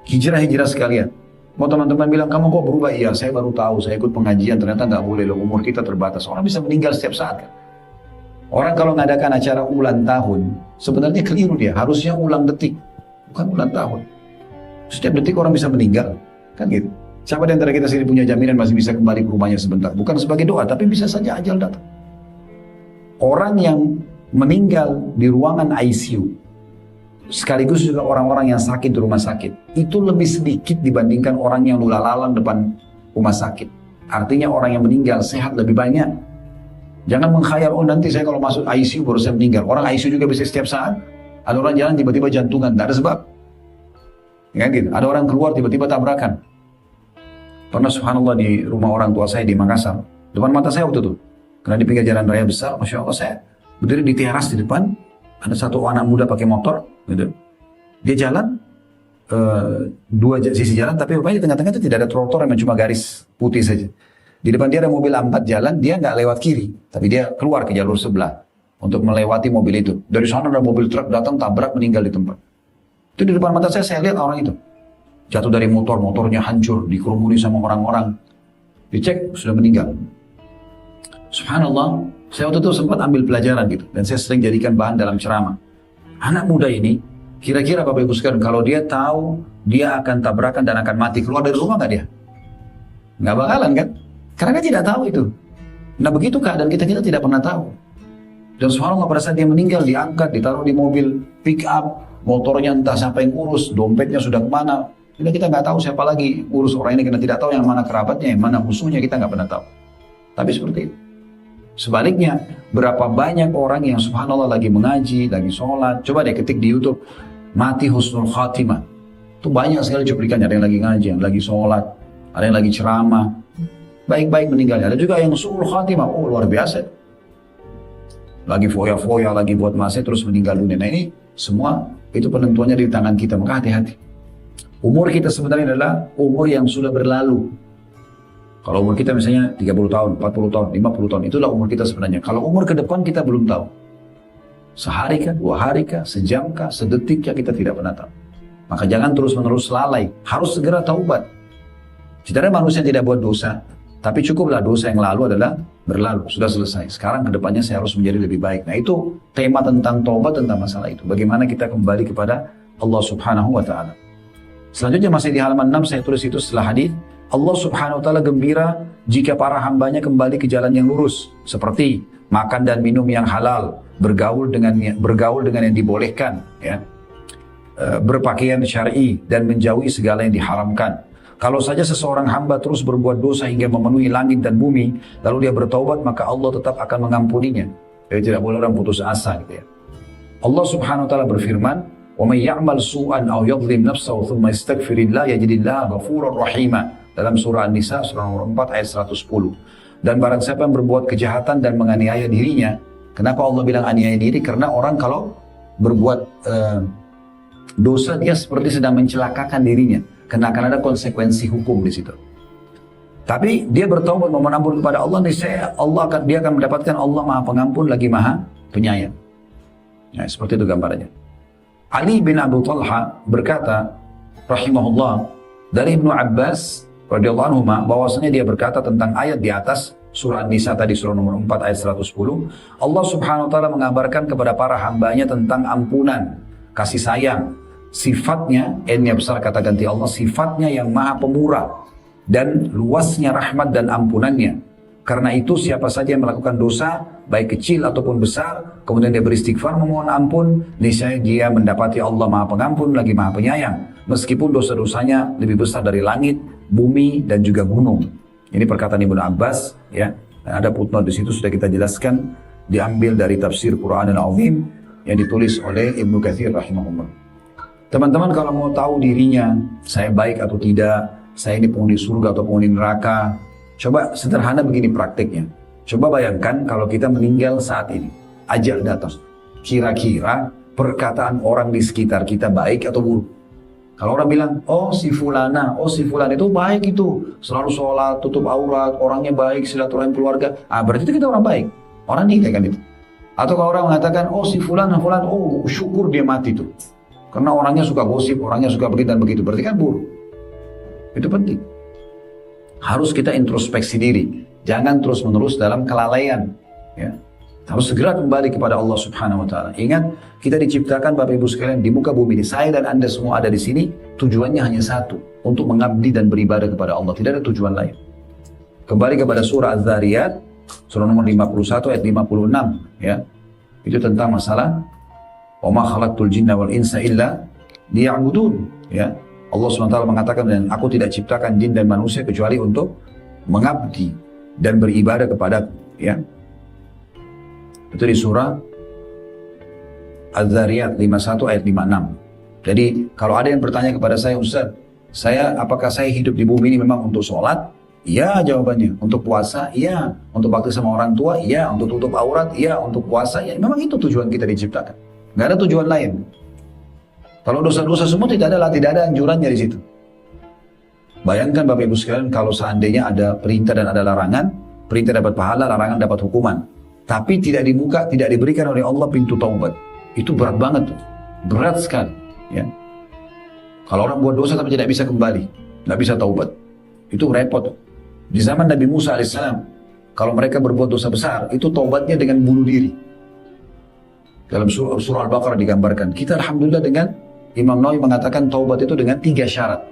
Hijrah sekalian. Mau teman-teman bilang, kamu kok berubah? Iya, saya baru tahu, saya ikut pengajian, ternyata nggak boleh loh, umur kita terbatas. Orang bisa meninggal setiap saat kan. Orang kalau mengadakan acara ulang tahun, sebenarnya keliru dia. Harusnya ulang detik, bukan ulang tahun. Setiap detik orang bisa meninggal, kan gitu. Siapa di antara kita sendiri punya jaminan masih bisa kembali ke rumahnya sebentar? Bukan sebagai doa, tapi bisa saja ajal datang. Orang yang meninggal di ruangan ICU, sekaligus juga orang-orang yang sakit di rumah sakit, itu lebih sedikit dibandingkan orang yang lula-lalang depan rumah sakit. Artinya orang yang meninggal sehat lebih banyak. Jangan mengkhayal, oh nanti saya kalau masuk ICU baru saya meninggal. Orang ICU juga bisa setiap saat. Ada orang jalan tiba-tiba jantungan, tidak ada sebab. Ya, gitu. Ada orang keluar tiba-tiba tabrakan. Pernah subhanallah di rumah orang tua saya di Makassar, depan mata saya waktu itu. Karena di pinggir jalan raya besar, Masya Allah saya berdiri di teras di depan, ada satu anak muda pakai motor, gitu. Dia jalan, dua sisi jalan, tapi rupanya di tengah-tengah itu tidak ada trotoar, yang cuma garis putih saja. Di depan dia ada mobil A4 jalan, dia nggak lewat kiri, tapi dia keluar ke jalur sebelah untuk melewati mobil itu. Dari sana ada mobil truk datang, tabrak, meninggal di tempat. Itu di depan mata saya lihat orang itu. Jatuh dari motor, motornya hancur, dikerumuni sama orang-orang. Dicek, sudah meninggal. Subhanallah, saya waktu itu sempat ambil pelajaran gitu. Dan saya sering jadikan bahan dalam ceramah. Anak muda ini, kira-kira Bapak Ibu sekalian, kalau dia tahu dia akan tabrakan dan akan mati, keluar dari rumah nggak dia? Nggak bakalan kan? Karena dia tidak tahu itu. Nah begitu keadaan kita tidak pernah tahu. Dan subhanallah pada saat dia meninggal, diangkat, ditaruh di mobil pick up, motornya entah siapa yang urus, dompetnya sudah kemana. Kita nggak tahu siapa lagi urus orang ini, karena tidak tahu yang mana kerabatnya, yang mana musuhnya, kita nggak pernah tahu. Tapi seperti itu. Sebaliknya, berapa banyak orang yang subhanallah lagi mengaji, lagi sholat. Coba deh ketik di YouTube, mati husnul khatimah. Itu banyak sekali cuplikannya, ada yang lagi ngaji, yang lagi sholat, ada yang lagi ceramah, baik-baik meninggalnya. Ada juga yang su'ul khatimah, oh luar biasa. Lagi foya-foya, lagi buat maksiat terus meninggal dunia. Nah ini semua itu penentuannya di tangan kita, maka hati-hati. Umur kita sebenarnya adalah umur yang sudah berlalu. Kalau umur kita misalnya 30 tahun, 40 tahun, 50 tahun, itulah umur kita sebenarnya. Kalau umur ke depan kita belum tahu. Sehari kah, 2 hari kah, sejam kah, sedetik kah, kita tidak pernah tahu. Maka jangan terus-menerus lalai, harus segera taubat. Tidak ada manusia yang tidak buat dosa, tapi cukuplah dosa yang lalu adalah berlalu, sudah selesai. Sekarang ke depannya saya harus menjadi lebih baik. Nah itu tema tentang taubat, tentang masalah itu. Bagaimana kita kembali kepada Allah Subhanahu wa Ta'ala. Selanjutnya masih di halaman 6 saya tulis itu setelah hadis. Allah Subhanahu wa Ta'ala gembira jika para hambanya kembali ke jalan yang lurus, seperti makan dan minum yang halal, bergaul dengan yang dibolehkan, ya, berpakaian syar'i dan menjauhi segala yang diharamkan. Kalau saja seseorang hamba terus berbuat dosa hingga memenuhi langit dan bumi, lalu dia bertaubat, maka Allah tetap akan mengampuninya. Jadi tidak boleh orang putus asa gitu ya. Allah Subhanahu wa Ta'ala berfirman, "Wa may ya'mal su'an aw yadhlim nafsahu thumma yastaghfirillah yajidillaha ghafurar rahima." Dalam surah An-Nisa surah nomor 4 ayat 110. Dan barang siapa yang berbuat kejahatan dan menganiaya dirinya, kenapa Allah bilang aniaya diri? Karena orang kalau berbuat dosa dia seperti sedang mencelakakan dirinya, karena akan ada konsekuensi hukum di situ. Tapi dia bertaubat memohon ampun kepada Allah, niscaya dia akan mendapatkan Allah Maha Pengampun lagi Maha Penyayang. Ya, seperti itu gambarannya. Ali bin Abu Talha berkata, rahimahullah, dari Ibnu Abbas radhiyallahu anhu bahwasanya dia berkata tentang ayat di atas surah An-Nisa tadi surah nomor 4 ayat 110, Allah Subhanahu wa Ta'ala mengabarkan kepada para hambanya tentang ampunan, kasih sayang, sifatnya, n-nya besar kata ganti Allah, sifatnya yang maha pemurah dan luasnya rahmat dan ampunannya. Karena itu siapa saja yang melakukan dosa, baik kecil ataupun besar, kemudian dia beristighfar memohon ampun, niscaya dia mendapati Allah Maha Pengampun lagi Maha Penyayang, meskipun dosa-dosanya lebih besar dari langit, bumi dan juga gunung. Ini perkataan Ibnu Abbas, ya. Dan ada footnote di situ sudah kita jelaskan, diambil dari tafsir Quran Al-Azim yang ditulis oleh Ibnu Katsir rahimahullah. Teman-teman kalau mau tahu dirinya, saya baik atau tidak, saya ini penghuni surga atau penghuni neraka, coba sederhana begini praktiknya. Coba bayangkan kalau kita meninggal saat ini, ajal datang. Kira-kira perkataan orang di sekitar kita baik atau buruk? Kalau orang bilang, oh si fulana itu baik itu, selalu sholat, tutup aurat, orangnya baik, silaturahim keluarga, berarti itu kita orang baik. Orang nilai kan itu. Atau kalau orang mengatakan, oh si fulan, oh syukur dia mati tuh. Karena orangnya suka gosip, orangnya suka begitu dan begitu, berarti kan buruk. Itu penting. Harus kita introspeksi diri, jangan terus-menerus dalam kelalaian. Ya. Harus segera kembali kepada Allah Subhanahu wa Ta'ala. Ingat, kita diciptakan Bapak Ibu sekalian di muka bumi ini. Saya dan Anda semua ada di sini, tujuannya hanya satu, untuk mengabdi dan beribadah kepada Allah. Tidak ada tujuan lain. Kembali kepada surah Az-Zariyat, surah nomor 51 ayat 56, ya. Itu tentang masalah wa ma khalaqtul jinna wal insa illa liya'budun, ya. Allah SWT mengatakan, dan aku tidak ciptakan jin dan manusia kecuali untuk mengabdi dan beribadah kepada, ya. Itu di surah Az-Zariyat 51 ayat 56. Jadi kalau ada yang bertanya kepada saya, Ustaz, apakah saya hidup di bumi ini memang untuk sholat? Iya jawabannya. Untuk puasa? Iya. Untuk bakti sama orang tua? Iya. Untuk tutup aurat? Iya. Untuk puasa? Ya. Memang itu tujuan kita diciptakan. Nggak ada tujuan lain. Kalau dosa-dosa semua tidak ada anjurannya di situ. Bayangkan Bapak Ibu sekalian kalau seandainya ada perintah dan ada larangan, perintah dapat pahala, larangan dapat hukuman. Tapi tidak dibuka, tidak diberikan oleh Allah pintu taubat. Itu berat banget tuh. Berat sekali. Ya. Kalau orang buat dosa tapi tidak bisa kembali, tidak bisa taubat, itu repot. Di zaman Nabi Musa alaihissalam, kalau mereka berbuat dosa besar, itu taubatnya dengan bunuh diri. Dalam surah Al-Baqarah digambarkan. Kita alhamdulillah dengan Imam Nawawi mengatakan taubat itu dengan 3 syarat.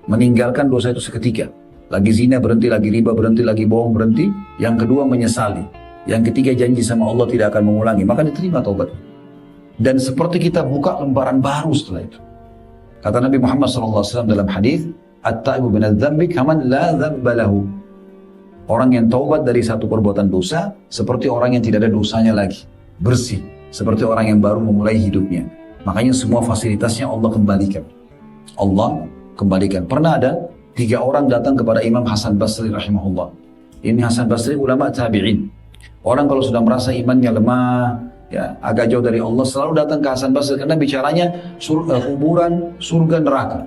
Meninggalkan dosa itu seketika. Lagi zina berhenti, lagi riba berhenti, lagi bohong berhenti. Yang kedua menyesali. Yang ketiga janji sama Allah tidak akan mengulangi. Maka diterima taubat. Dan seperti kita buka lembaran baru setelah itu. Kata Nabi Muhammad SAW dalam hadis, At-ta'ibu minadz-dzambi kaman la dzamba lahu. Orang yang taubat dari satu perbuatan dosa seperti orang yang tidak ada dosanya lagi. Bersih. Seperti orang yang baru memulai hidupnya. Makanya semua fasilitasnya Allah kembalikan. Allah kembalikan. Pernah ada 3 orang datang kepada Imam Hasan Basri rahimahullah. Ini Hasan Basri ulama tabi'in. Orang kalau sudah merasa imannya lemah, ya agak jauh dari Allah, selalu datang ke Hasan Basri karena bicaranya kuburan, surga, neraka.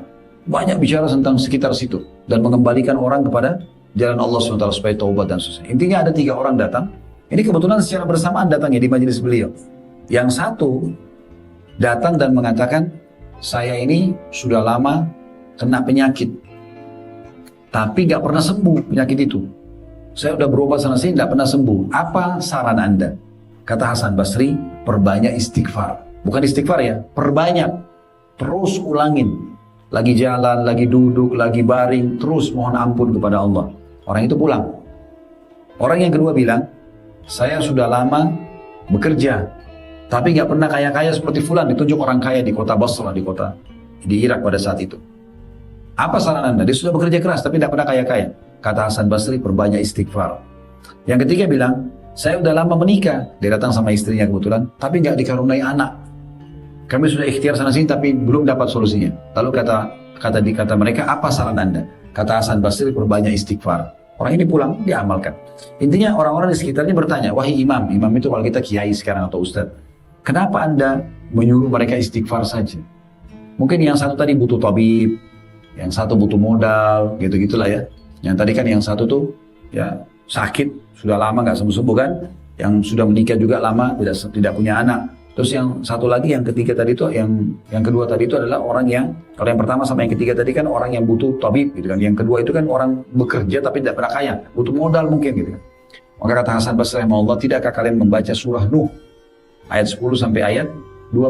Banyak bicara tentang sekitar situ dan mengembalikan orang kepada jalan Allah SWT supaya taubat dan sebagainya. Intinya ada 3 orang datang. Ini kebetulan secara bersamaan datangnya di majelis beliau. Yang satu datang dan mengatakan, saya ini sudah lama kena penyakit, tapi gak pernah sembuh penyakit itu. Saya udah berobat sana sini, gak pernah sembuh. Apa saran Anda? Kata Hasan Basri, perbanyak istighfar. Bukan istighfar ya, perbanyak. Terus ulangin. Lagi jalan, lagi duduk, lagi baring, terus mohon ampun kepada Allah. Orang itu pulang. Orang yang kedua bilang, saya sudah lama bekerja, tapi gak pernah kaya-kaya seperti fulan. Ditunjuk orang kaya di kota Basra, di Irak pada saat itu. Apa saran Anda? Dia sudah bekerja keras tapi tidak pernah kaya-kaya. Kata Hasan Basri, perbanyak istighfar. Yang ketiga bilang, saya sudah lama menikah. Dia datang sama istrinya kebetulan, tapi nggak dikaruniai anak. Kami sudah ikhtiar sana sini tapi belum dapat solusinya. Lalu kata mereka, apa saran Anda? Kata Hasan Basri, perbanyak istighfar. Orang ini pulang, dia amalkan. Intinya orang-orang di sekitarnya bertanya, wahai imam itu kalau kita kiai sekarang atau ustadz, kenapa Anda menyuruh mereka istighfar saja? Mungkin yang satu tadi butuh tabib, yang satu butuh modal, gitu-gitulah ya. Yang tadi kan yang satu tuh ya sakit, sudah lama nggak sembuh-sembuh kan. Yang sudah menikah juga lama, tidak punya anak. Terus yang satu lagi, yang ketiga tadi itu, yang kedua tadi itu adalah orang yang pertama sama yang ketiga tadi kan orang yang butuh tabib gitu kan. Yang kedua itu kan orang bekerja tapi tidak pernah kaya, butuh modal mungkin gitu kan. Maka kata Hasan Basri rahimahullah, tidakkah kalian membaca surah Nuh ayat 10 sampai ayat 12?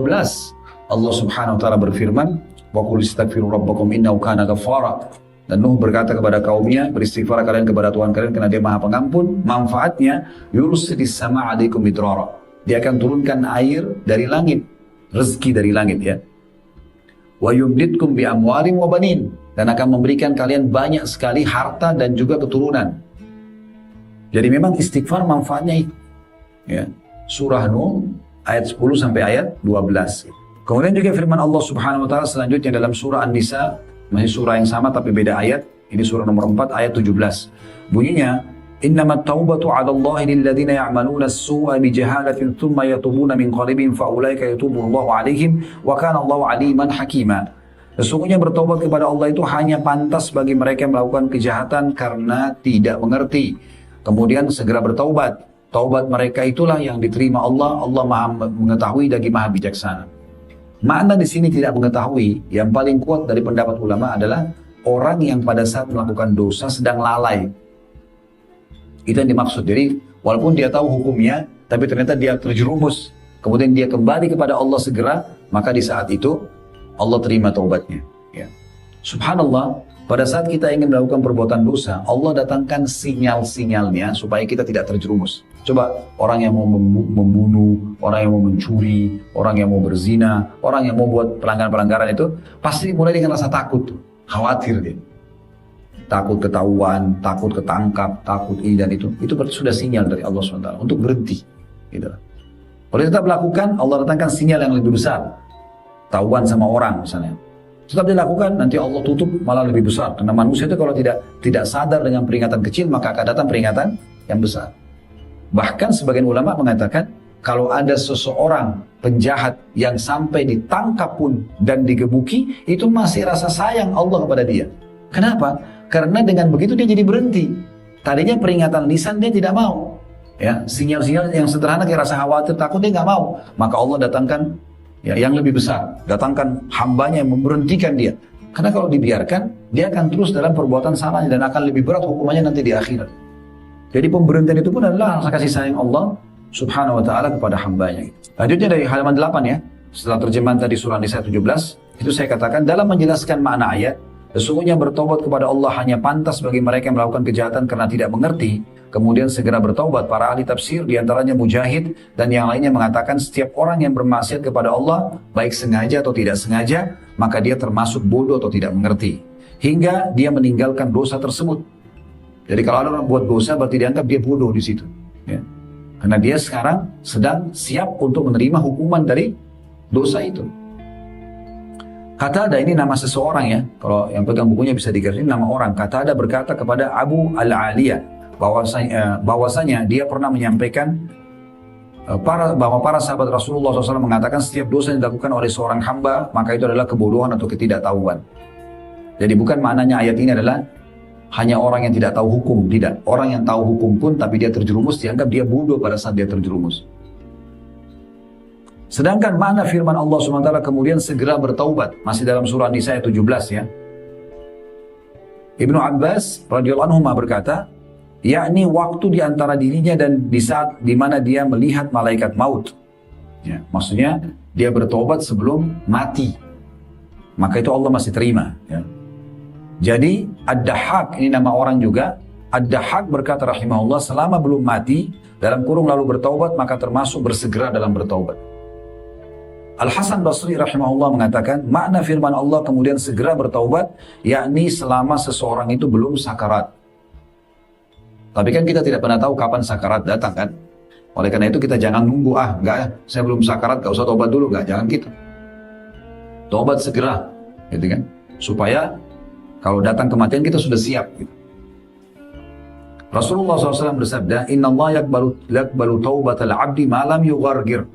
Allah Subhanahu wa taala berfirman, wa qul istaghfiru rabbakum innahu kana ghaffara. Dan Nuh berkata kepada kaumnya, beristighfar kalian kepada Tuhan kalian karena Dia Maha Pengampun. Manfaatnya, yursilis sama alaikum midrara. Dia akan turunkan air dari langit, rezeki dari langit ya. Wa yumditkum bi amwalim wa banin, dan akan memberikan kalian banyak sekali harta dan juga keturunan. Jadi memang istighfar manfaatnya itu. Ya. Surah Nuh ayat 10 sampai ayat 12. Kemudian juga firman Allah Subhanahu wa taala selanjutnya dalam surah An-Nisa, masih surah yang sama tapi beda ayat. Ini surah nomor 4 ayat 17. Bunyinya, innamat taubatu 'ala Allahi lil ladzina ya'maluna as-su'a bi jahalatin thumma yatubuna min qaribin fa ulaika yatubu Allahu 'alaihim wa kana Allahu 'aliman hakima. Sesungguhnya bertobat kepada Allah itu hanya pantas bagi mereka yang melakukan kejahatan karena tidak mengerti. Kemudian segera bertaubat. Taubat mereka itulah yang diterima Allah. Allah Maha mengetahui lagi Maha bijaksana. Makna di sini tidak mengetahui, yang paling kuat dari pendapat ulama adalah orang yang pada saat melakukan dosa sedang lalai. Itu yang dimaksud. Jadi walaupun dia tahu hukumnya, tapi ternyata dia terjerumus. Kemudian dia kembali kepada Allah segera, maka di saat itu Allah terima taubatnya. Ya. Subhanallah, pada saat kita ingin melakukan perbuatan dosa, Allah datangkan sinyal-sinyalnya supaya kita tidak terjerumus. Coba orang yang mau membunuh, orang yang mau mencuri, orang yang mau berzina, orang yang mau buat pelanggaran-pelanggaran itu, pasti mulai dengan rasa takut, khawatir dia. Takut ketahuan, takut ketangkap, takut ini dan itu sudah sinyal dari Allah SWT untuk berhenti. Gitu. Kalau tetap melakukan, Allah datangkan sinyal yang lebih besar. Tahuan sama orang misalnya. Tetap dilakukan, nanti Allah tutup malah lebih besar. Karena manusia itu kalau tidak sadar dengan peringatan kecil, maka akan datang peringatan yang besar. Bahkan sebagian ulama mengatakan, kalau ada seseorang penjahat yang sampai ditangkap pun dan digebuki, itu masih rasa sayang Allah kepada dia. Kenapa? Karena dengan begitu dia jadi berhenti. Tadinya peringatan lisan dia tidak mau. Ya, sinyal-sinyal yang sederhana kayak rasa khawatir, takut dia nggak mau. Maka Allah datangkan ya, yang lebih besar. Datangkan hambanya yang memberhentikan dia. Karena kalau dibiarkan, dia akan terus dalam perbuatan salahnya dan akan lebih berat hukumannya nanti di akhirat. Jadi pemberhentian itu pun adalah rasa kasih sayang Allah Subhanahu wa ta'ala kepada hambanya. Lanjutnya dari halaman 8 ya. Setelah terjemahan tadi surah Nisa 17, itu saya katakan dalam menjelaskan makna ayat, sesungguhnya bertobat kepada Allah hanya pantas bagi mereka yang melakukan kejahatan karena tidak mengerti, kemudian segera bertaubat. Para ahli tafsir diantaranya Mujahid dan yang lainnya mengatakan setiap orang yang bermaksiat kepada Allah, baik sengaja atau tidak sengaja, maka dia termasuk bodoh atau tidak mengerti, hingga dia meninggalkan dosa tersebut. Jadi kalau ada orang buat dosa berarti dianggap dia bodoh di situ. Ya. Karena dia sekarang sedang siap untuk menerima hukuman dari dosa itu. Qatada ini nama seseorang ya. Kalau yang pegang bukunya bisa dikasih nama orang. Qatada berkata kepada Abu Al-Aliyah bahwasanya dia pernah menyampaikan bahwa para sahabat Rasulullah SAW mengatakan setiap dosa yang dilakukan oleh seorang hamba maka itu adalah kebodohan atau ketidaktahuan. Jadi bukan maknanya ayat ini adalah hanya orang yang tidak tahu hukum, tidak. Orang yang tahu hukum pun tapi dia terjerumus dianggap dia bodoh pada saat dia terjerumus. Sedangkan makna firman Allah SWT kemudian segera bertaubat. Masih dalam surah Nisa ayat 17 ya. Ibnu Abbas radhiyallahu anhu berkata, yakni waktu di antara dirinya dan di saat di mana dia melihat malaikat maut. Ya, maksudnya dia bertobat sebelum mati. Maka itu Allah masih terima. Ya. Jadi Ad-Dahhak ini nama orang juga. Ad-Dahhak berkata rahimahullah selama belum mati dalam kurung lalu bertaubat maka termasuk bersegera dalam bertaubat. Al-Hasan Basri rahimahullah mengatakan makna firman Allah kemudian segera bertaubat yakni selama seseorang itu belum sakarat. Tapi kan kita tidak pernah tahu kapan sakarat datang kan. Oleh karena itu kita jangan nunggu saya belum sakarat gak usah taubat dulu, jangan gitu. Taubat segera gitu kan. Supaya kalau datang kematian kita sudah siap gitu. Rasulullah SAW bersabda, Inna Allah yakbalu taubatal abdi malam yughargir.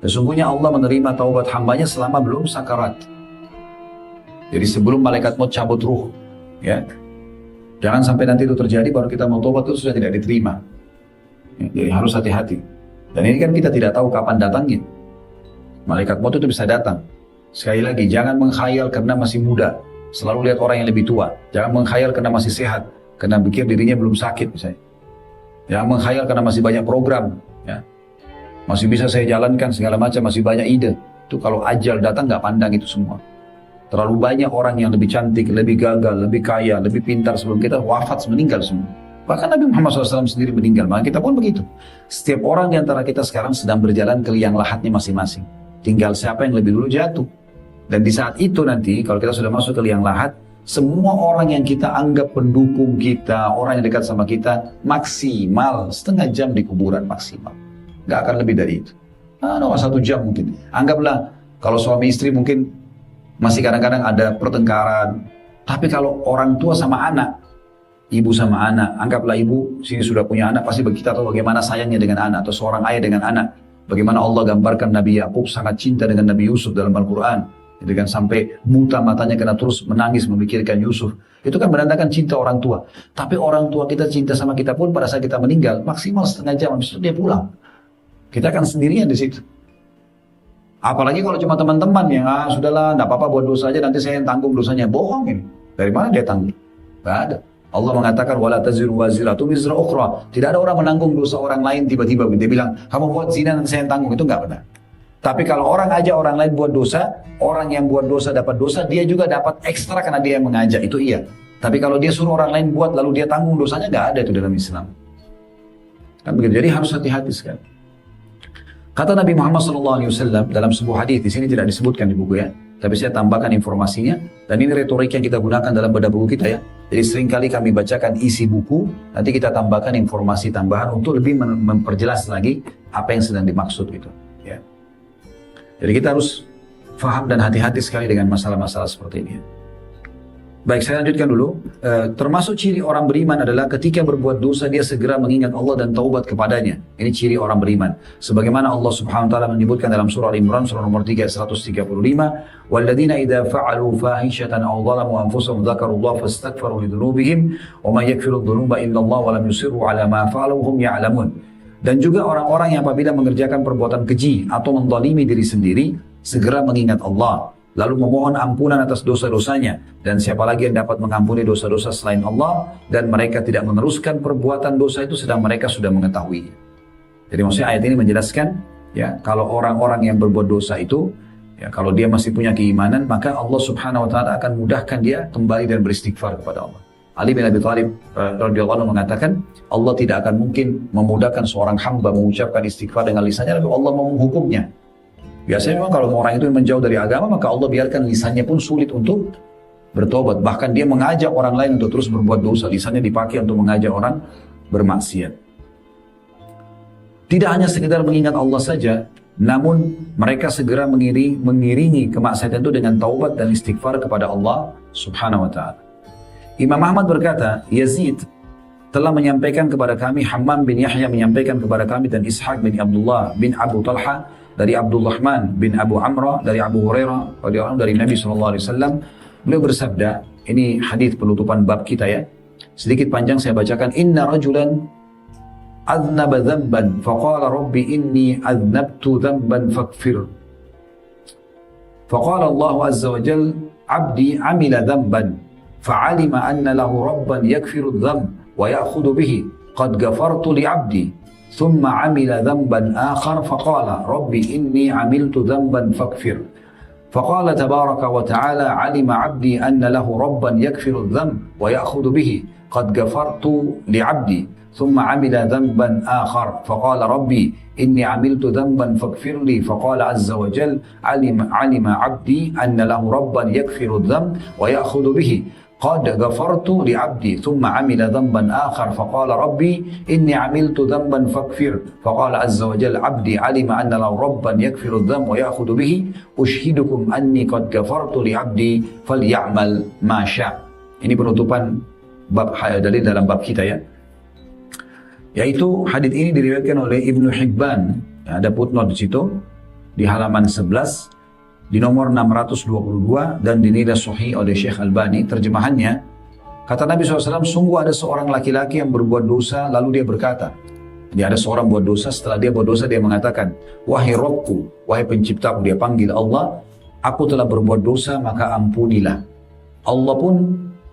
Sesungguhnya Allah menerima taubat hambanya selama belum sakarat. Jadi sebelum malaikat maut cabut ruh. Ya. Jangan sampai nanti itu terjadi baru kita mau taubat itu sudah tidak diterima. Ya, jadi harus hati-hati. Dan ini kan kita tidak tahu kapan datangnya. Malaikat maut itu bisa datang. Sekali lagi, jangan mengkhayal karena masih muda. Selalu lihat orang yang lebih tua. Jangan mengkhayal karena masih sehat. Karena pikir dirinya belum sakit misalnya. Jangan mengkhayal karena masih banyak program. Ya. Masih bisa saya jalankan segala macam, masih banyak ide. Itu kalau ajal datang nggak pandang itu semua. Terlalu banyak orang yang lebih cantik, lebih gagal, lebih kaya, lebih pintar sebelum kita wafat, meninggal semua. Bahkan Nabi Muhammad SAW sendiri meninggal, maka kita pun begitu. Setiap orang di antara kita sekarang sedang berjalan ke liang lahatnya masing-masing. Tinggal siapa yang lebih dulu jatuh. Dan di saat itu nanti, kalau kita sudah masuk ke liang lahat, semua orang yang kita anggap pendukung kita, orang yang dekat sama kita, maksimal setengah jam di kuburan maksimal. Gak akan lebih dari itu. 1 jam mungkin. Anggaplah kalau suami istri mungkin masih kadang-kadang ada pertengkaran. Tapi kalau orang tua sama anak, ibu sama anak, anggaplah ibu sini sudah punya anak, pasti kita tahu bagaimana sayangnya dengan anak, atau seorang ayah dengan anak. Bagaimana Allah gambarkan Nabi Yakub sangat cinta dengan Nabi Yusuf dalam Al-Quran. Dengan sampai buta matanya karena terus menangis memikirkan Yusuf. Itu kan menandakan cinta orang tua. Tapi orang tua kita cinta sama kita pun pada saat kita meninggal, maksimal setengah jam, habis itu dia pulang. Kita akan sendirian di situ. Apalagi kalau cuma teman-teman yang sudahlah, tidak apa-apa buat dosa aja, nanti saya yang tanggung dosanya. Bohong ini. Dari mana dia tanggung? Tidak ada. Allah mengatakan wala taziru waziratu wizra ukhra. Tidak ada orang menanggung dosa orang lain tiba-tiba dia bilang, kamu buat zina nanti saya yang tanggung. Itu enggak benar. Tapi kalau orang aja orang lain buat dosa, orang yang buat dosa dapat dosa, dia juga dapat ekstra karena dia yang mengajak. Itu iya. Tapi kalau dia suruh orang lain buat lalu dia tanggung dosanya, enggak ada itu dalam Islam. Kan begitu. Jadi harus hati-hati sekali. Kata Nabi Muhammad SAW dalam sebuah hadis, di sini tidak disebutkan di buku ya, tapi saya tambahkan informasinya, dan ini retorik yang kita gunakan dalam bedah buku kita ya. Jadi seringkali kami bacakan isi buku, nanti kita tambahkan informasi tambahan untuk lebih memperjelas lagi apa yang sedang dimaksud gitu. Ya. Jadi kita harus faham dan hati-hati sekali dengan masalah-masalah seperti ini. Ya. Baik, saya lanjutkan dulu. Termasuk ciri orang beriman adalah ketika berbuat dosa dia segera mengingat Allah dan taubat kepadanya. Ini ciri orang beriman. Sebagaimana Allah Subhanahu wa taala menyebutkan dalam surah Al-Imran surah nomor 3 135, "Walladzina idza fa'alu fahishatan aw dhalamu anfusahum dzakarullaha fastaghfiru lidzunubihim wa may yaghfiru dzunuba illallah wa lam yusirru 'ala ma fa'alu hum ya'lamun." Dan juga orang-orang yang apabila mengerjakan perbuatan keji atau menzalimi diri sendiri segera mengingat Allah, lalu memohon ampunan atas dosa-dosanya, dan siapa lagi yang dapat mengampuni dosa-dosa selain Allah, dan mereka tidak meneruskan perbuatan dosa itu sedang mereka sudah mengetahui. Jadi maksudnya ayat ini menjelaskan ya, kalau orang-orang yang berbuat dosa itu ya, kalau dia masih punya keimanan, maka Allah Subhanahu wa taala akan mudahkan dia kembali dan beristighfar kepada Allah. Ali bin Abi Thalib radhiyallahu anhu mengatakan, Allah tidak akan mungkin memudahkan seorang hamba mengucapkan istighfar dengan lisannya lalu Allah mau menghukumnya. Biasanya memang kalau orang itu menjauh dari agama, maka Allah biarkan lisannya pun sulit untuk bertobat. Bahkan dia mengajak orang lain untuk terus berbuat dosa. Lisannya dipakai untuk mengajak orang bermaksiat. Tidak hanya sekedar mengingat Allah saja, namun mereka segera mengiringi kemaksiatan itu dengan taubat dan istighfar kepada Allah Subhanahu wa taala. Imam Ahmad berkata, Yazid telah menyampaikan kepada kami, Hammam bin Yahya menyampaikan kepada kami, dan Ishaq bin Abdullah bin Abu Talha dari Abdurrahman bin Abu Amrah dari Abu Hurairah dari Nabi SAW. Beliau bersabda, ini hadis penutupan bab kita ya, sedikit panjang saya bacakan. Inna rajulan aznaba dhanban faqala rabbi inni aznabtu dhanban faghfir. Faqala Allah azza wa jalla abdi amila dhanban fa'alima anna lahu rabban yakfiru dhanb wa ya'khudhu bihi qad ghafartu li abdi thumma amila dhanban akhar faqala rabbi inni amiltu dhanban faghfir. فقال تبارك وتعالى علم عبدي أن له ربا يغفر الذنب ويأخذ به قد غفرت لعبدي ثم عمل ذنبا آخر فقال ربي إني عملت ذنبا فاغفر لي فقال عز وجل علم عبدي أن له ربا يغفر الذنب ويأخذ به قد غفرت لعبدي ثم عمل ذنبا آخر فقال ربي إني عملت ذنبا فاغفر فقال عز وجل عبدي علم أن له ربا يغفر الذنب ويأخذ به أشهدكم أني قد غفرت لعبدي فليعمل ما شاء. Ini penutupan bab dalil dalam bab kita ya. Yaitu hadis ini diriwayatkan oleh Ibnu Hibban. Ya, ada footnote di situ di halaman 11 di nomor 622 dan dinilai sahih oleh Syekh Albani. Terjemahannya, kata Nabi SAW, sungguh ada seorang laki-laki yang berbuat dosa lalu dia berkata, dia ada seorang buat dosa, setelah dia buat dosa dia mengatakan, wahai Rabbku, wahai penciptaku, dia panggil Allah, aku telah berbuat dosa maka ampunilah. Allah pun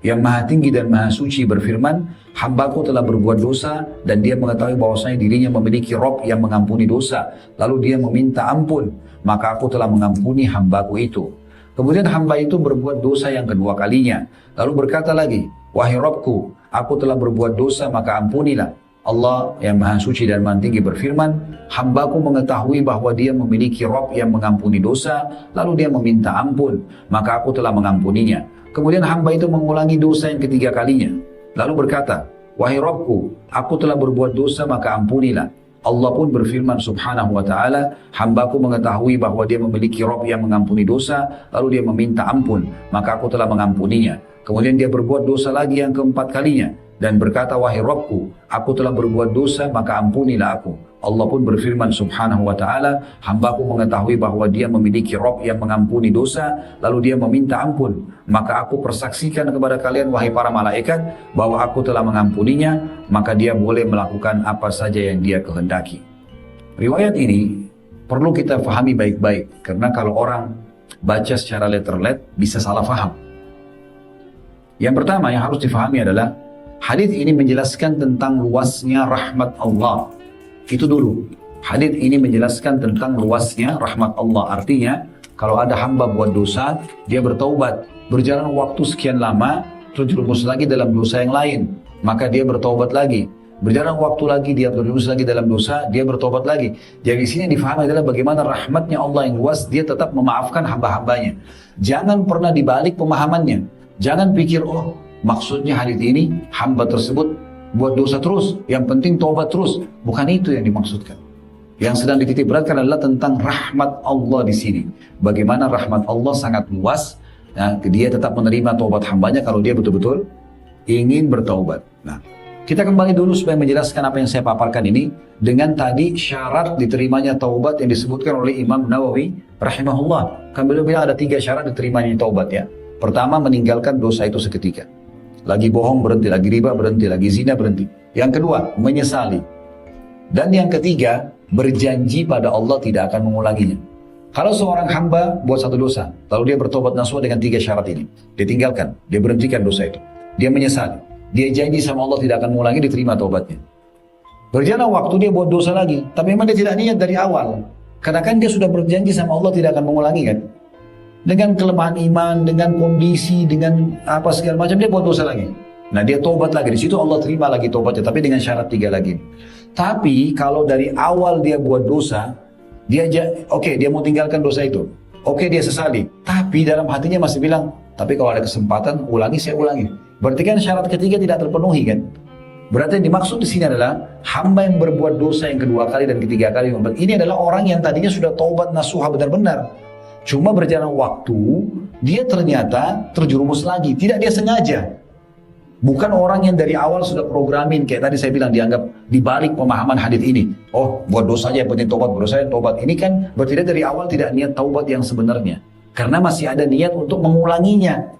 yang maha tinggi dan maha suci berfirman, hambaku telah berbuat dosa, dan dia mengetahui bahwasanya dirinya memiliki Rabb yang mengampuni dosa. Lalu dia meminta ampun, maka aku telah mengampuni hambaku itu. Kemudian hamba itu berbuat dosa yang kedua kalinya. Lalu berkata lagi, wahai Rabbku, aku telah berbuat dosa maka ampunilah. Allah yang maha suci dan maha tinggi berfirman, hambaku mengetahui bahwa dia memiliki Rabb yang mengampuni dosa, lalu dia meminta ampun, maka aku telah mengampuninya. Kemudian hamba itu mengulangi dosa yang ketiga kalinya. Lalu berkata, wahai Rabbku, aku telah berbuat dosa maka ampunilah. Allah pun berfirman subhanahu wa ta'ala, hambaku mengetahui bahwa dia memiliki Rabb yang mengampuni dosa, lalu dia meminta ampun, maka aku telah mengampuninya. Kemudian dia berbuat dosa lagi yang keempat kalinya, dan berkata, wahai Rabbku, aku telah berbuat dosa maka ampunilah aku. Allah pun berfirman subhanahu wa ta'ala, hambaku mengetahui bahwa dia memiliki Rabb yang mengampuni dosa, lalu dia meminta ampun, maka aku persaksikan kepada kalian wahai para malaikat, bahwa aku telah mengampuninya, maka dia boleh melakukan apa saja yang dia kehendaki. Riwayat ini perlu kita fahami baik-baik, karena kalau orang baca secara letter-let bisa salah faham. Yang pertama yang harus difahami adalah, hadis ini menjelaskan tentang luasnya rahmat Allah. Itu dulu. Hadis ini menjelaskan tentang luasnya rahmat Allah. Artinya, kalau ada hamba buat dosa, dia bertaubat. Berjalan waktu sekian lama, terjerumus lagi dalam dosa yang lain. Maka dia bertaubat lagi. Berjalan waktu lagi, dia terjerumus lagi dalam dosa, dia bertaubat lagi. Jadi di sini difahami adalah bagaimana rahmatnya Allah yang luas, dia tetap memaafkan hamba-hambanya. Jangan pernah dibalik pemahamannya. Jangan pikir, oh maksudnya hadis ini, hamba tersebut buat dosa terus, yang penting taubat terus. Bukan itu yang dimaksudkan. Yang sedang dititik beratkan adalah tentang rahmat Allah di sini. Bagaimana rahmat Allah sangat luas, nah, dia tetap menerima taubat hambanya kalau dia betul-betul ingin bertaubat. Nah, kita kembali dulu supaya menjelaskan apa yang saya paparkan ini dengan tadi syarat diterimanya taubat yang disebutkan oleh Imam Nawawi rahimahullah. Kan beliau bilang ada 3 syarat diterimanya taubat ya. Pertama, meninggalkan dosa itu seketika. Lagi bohong berhenti, lagi riba berhenti, lagi zina berhenti. Yang kedua, menyesali. Dan yang ketiga, berjanji pada Allah tidak akan mengulanginya. Kalau seorang hamba buat satu dosa, lalu dia bertobat nasuha dengan 3 syarat ini, dia tinggalkan, dia berhentikan dosa itu, dia menyesali, dia janji sama Allah tidak akan mengulangi, diterima taubatnya. Berjalan waktu dia buat dosa lagi, tapi memang dia tidak niat dari awal, karena kan dia sudah berjanji sama Allah tidak akan mengulangi kan. Dengan kelemahan iman, dengan kondisi, dengan apa segala macam, dia buat dosa lagi. Nah, dia tobat lagi. Di situ Allah terima lagi tobatnya, tapi dengan syarat 3 lagi. Tapi kalau dari awal dia buat dosa, dia dia mau tinggalkan dosa itu. Dia sesali. Tapi dalam hatinya masih bilang, tapi kalau ada kesempatan, ulangi, saya ulangi. Berarti kan syarat ketiga tidak terpenuhi kan? Berarti yang dimaksud di sini adalah hamba yang berbuat dosa yang kedua kali dan ketiga kali. Ini adalah orang yang tadinya sudah taubat nasuha benar-benar. Cuma berjalan waktu, dia ternyata terjerumus lagi. Tidak dia sengaja. Bukan orang yang dari awal sudah programin, kayak tadi saya bilang dianggap dibalik pemahaman hadis ini. Oh, buat dosa aja yang penting taubat, buat dosa aja taubat. Ini kan berarti dia dari awal tidak niat taubat yang sebenarnya. Karena masih ada niat untuk mengulanginya.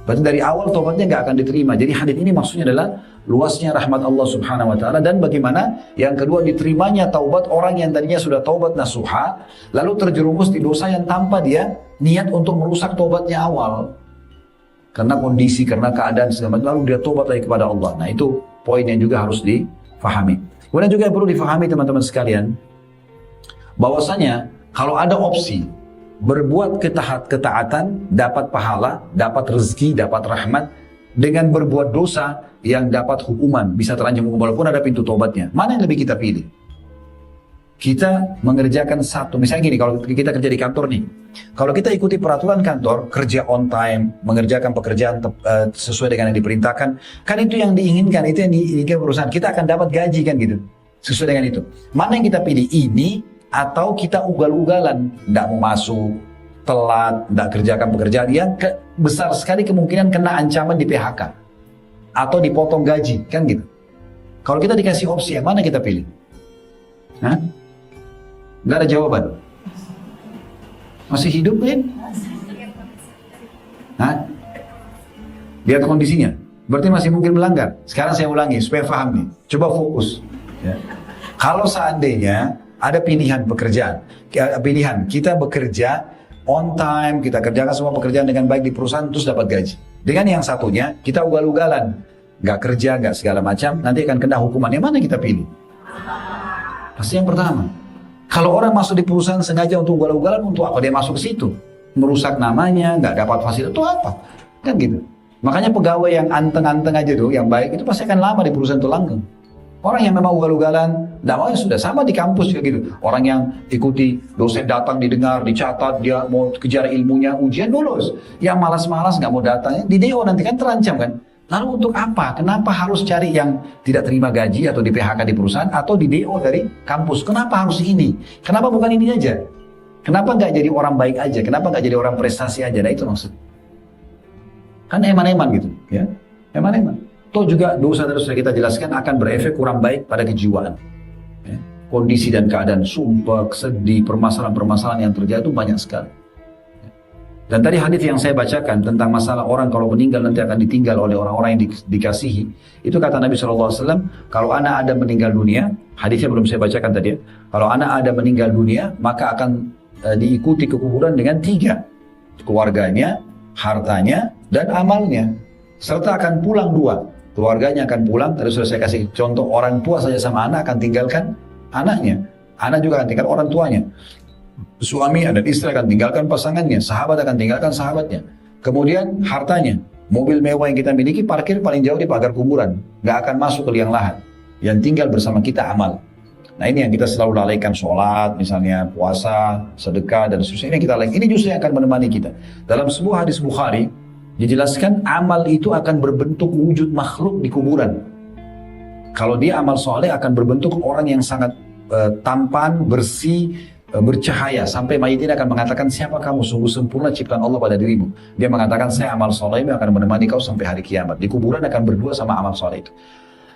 Berarti dari awal taubatnya nggak akan diterima. Jadi hadis ini maksudnya adalah luasnya rahmat Allah Subhanahu wa taala, dan bagaimana yang kedua diterimanya taubat orang yang tadinya sudah taubat nasuha lalu terjerumus di dosa yang tanpa dia niat untuk merusak taubatnya awal. Karena kondisi, karena keadaan segala macam, lalu dia tobat lagi kepada Allah. Nah itu poin yang juga harus difahami. Kemudian juga perlu difahami teman-teman sekalian, bahwasanya kalau ada opsi berbuat ketaatan, dapat pahala, dapat rezeki, dapat rahmat, dengan berbuat dosa yang dapat hukuman, bisa terancam hukuman walaupun ada pintu tobatnya. Mana yang lebih kita pilih? Kita mengerjakan satu, misalnya gini, kalau kita kerja di kantor nih, kalau kita ikuti peraturan kantor, kerja on time, mengerjakan pekerjaan sesuai dengan yang diperintahkan, kan itu yang diinginkan, itu yang diinginkan perusahaan, kita akan dapat gaji kan gitu, sesuai dengan itu. Mana yang kita pilih, ini atau kita ugal-ugalan, tidak mau masuk, telat, tidak kerjakan pekerjaan yang besar sekali kemungkinan kena ancaman di PHK atau dipotong gaji, kan gitu. Kalau kita dikasih opsi, yang mana kita pilih? Hah? Nggak ada jawaban. Masih hidup kan? Hah? Lihat kondisinya. Berarti masih mungkin melanggar. Sekarang saya ulangi supaya paham nih. Coba fokus. Ya. Kalau seandainya ada pilihan pekerjaan, pilihan kita bekerja on time, kita kerjakan semua pekerjaan dengan baik di perusahaan terus dapat gaji. Dengan yang satunya kita ugal-ugalan, nggak kerja, nggak segala macam, nanti akan kena hukuman. Yang mana kita pilih? Pasti yang pertama. Kalau orang masuk di perusahaan sengaja untuk ugal-ugalan, untuk apa dia masuk ke situ? Merusak namanya, nggak dapat fasilitas, itu apa? Kan gitu. Makanya pegawai yang anteng-anteng aja tuh, yang baik, itu pasti akan lama di perusahaan itu langgeng. Orang yang memang ugal-ugalan, nggak mau ya sudah, sama di kampus juga gitu. Orang yang ikuti, dosen datang didengar, dicatat, dia mau kejar ilmunya, ujian lulus. Yang malas-malas nggak mau datang, di DO nanti kan terancam kan. Lalu untuk apa? Kenapa harus cari yang tidak terima gaji atau di PHK di perusahaan atau di DO dari kampus? Kenapa harus ini? Kenapa bukan ini aja? Kenapa nggak jadi orang baik aja? Kenapa nggak jadi orang prestasi aja? Nah itu maksud. Kan eman-eman gitu, ya? Eman-eman. Toh juga dosa dari sudah kita jelaskan akan berefek kurang baik pada kejiwaan. Ya? Kondisi dan keadaan sumpah, sedih, permasalahan-permasalahan yang terjadi itu banyak sekali. Dan tadi hadis yang saya bacakan tentang masalah orang kalau meninggal nanti akan ditinggal oleh orang-orang yang dikasihi. Itu kata Nabi SAW, kalau anak ada meninggal dunia, hadisnya belum saya bacakan tadi ya. Kalau anak ada meninggal dunia, maka akan diikuti ke kuburan dengan 3. Keluarganya, hartanya, dan amalnya. Serta akan pulang 2. Keluarganya akan pulang, tadi sudah saya kasih contoh, orang tua saja sama anak akan tinggalkan anaknya. Anak juga akan tinggal orang tuanya. Suami dan istri akan tinggalkan pasangannya, sahabat akan tinggalkan sahabatnya. Kemudian hartanya, mobil mewah yang kita miliki parkir paling jauh di pagar kuburan, nggak akan masuk ke liang lahat. Yang tinggal bersama kita amal. Nah ini yang kita selalu lalaikan, sholat, misalnya puasa, sedekah dan seterusnya. Ini kita lalaikan. Ini justru yang akan menemani kita. Dalam sebuah hadis Bukhari dijelaskan amal itu akan berbentuk wujud makhluk di kuburan. Kalau dia amal soleh akan berbentuk orang yang sangat tampan, bersih, bercahaya, sampai mayit ini akan mengatakan, siapa kamu, sungguh sempurna ciptaan Allah pada dirimu. Dia mengatakan, saya amal soleh akan menemani kau sampai hari kiamat. Di kuburan akan berdua sama amal soleh itu.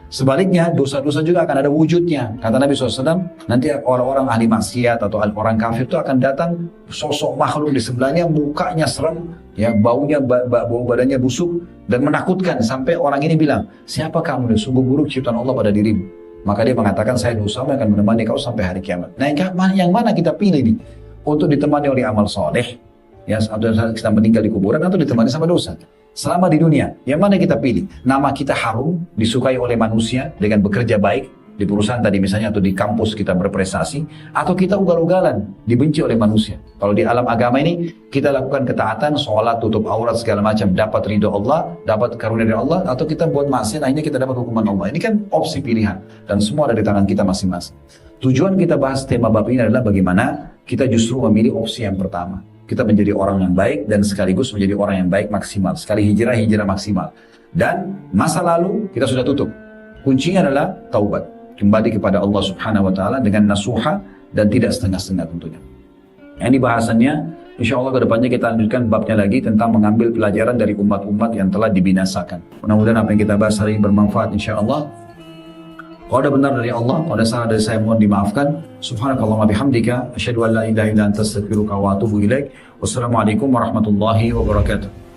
Sebaliknya dosa-dosa juga akan ada wujudnya. Kata Nabi SAW, nanti orang-orang ahli maksiat atau orang kafir itu akan datang sosok makhluk di sebelahnya, mukanya serem, ya baunya bau badannya busuk dan menakutkan, sampai orang ini bilang, siapa kamu, sungguh buruk ciptaan Allah pada dirimu. Maka dia mengatakan, saya dosamu akan menemani kau sampai hari kiamat. Nah yang mana kita pilih nih? Untuk ditemani oleh amal soleh, ya, atau kita meninggal di kuburan, atau ditemani sama dosa. Selama di dunia, yang mana kita pilih? Nama kita harum, disukai oleh manusia dengan bekerja baik di perusahaan tadi misalnya, atau di kampus kita berprestasi, atau kita ugal-ugalan, dibenci oleh manusia. Kalau di alam agama ini, kita lakukan ketaatan, sholat, tutup aurat, segala macam, dapat ridho Allah, dapat karunia dari Allah, atau kita buat maksiat, akhirnya kita dapat hukuman Allah. Ini kan opsi pilihan, dan semua ada di tangan kita masing-masing. Tujuan kita bahas tema bab ini adalah bagaimana kita justru memilih opsi yang pertama. Kita menjadi orang yang baik, dan sekaligus menjadi orang yang baik maksimal. Sekali hijrah maksimal. Dan masa lalu kita sudah tutup. Kuncinya adalah taubat, kembali kepada Allah Subhanahu wa taala dengan nasuha dan tidak setengah-setengah tentunya. Ini bahasannya, insya Allah kedepannya kita lanjutkan babnya lagi tentang mengambil pelajaran dari umat-umat yang telah dibinasakan. Mudah-mudahan apa yang kita bahas hari ini bermanfaat insya Allah. Kalau ada benar dari Allah, kalau ada salah dari saya mohon dimaafkan. Subhanakallahumma bihamdika, asyhadu an la ilaha illa anta astaghfiruka wa atubu ilaik. Wassalamualaikum warahmatullahi wabarakatuh.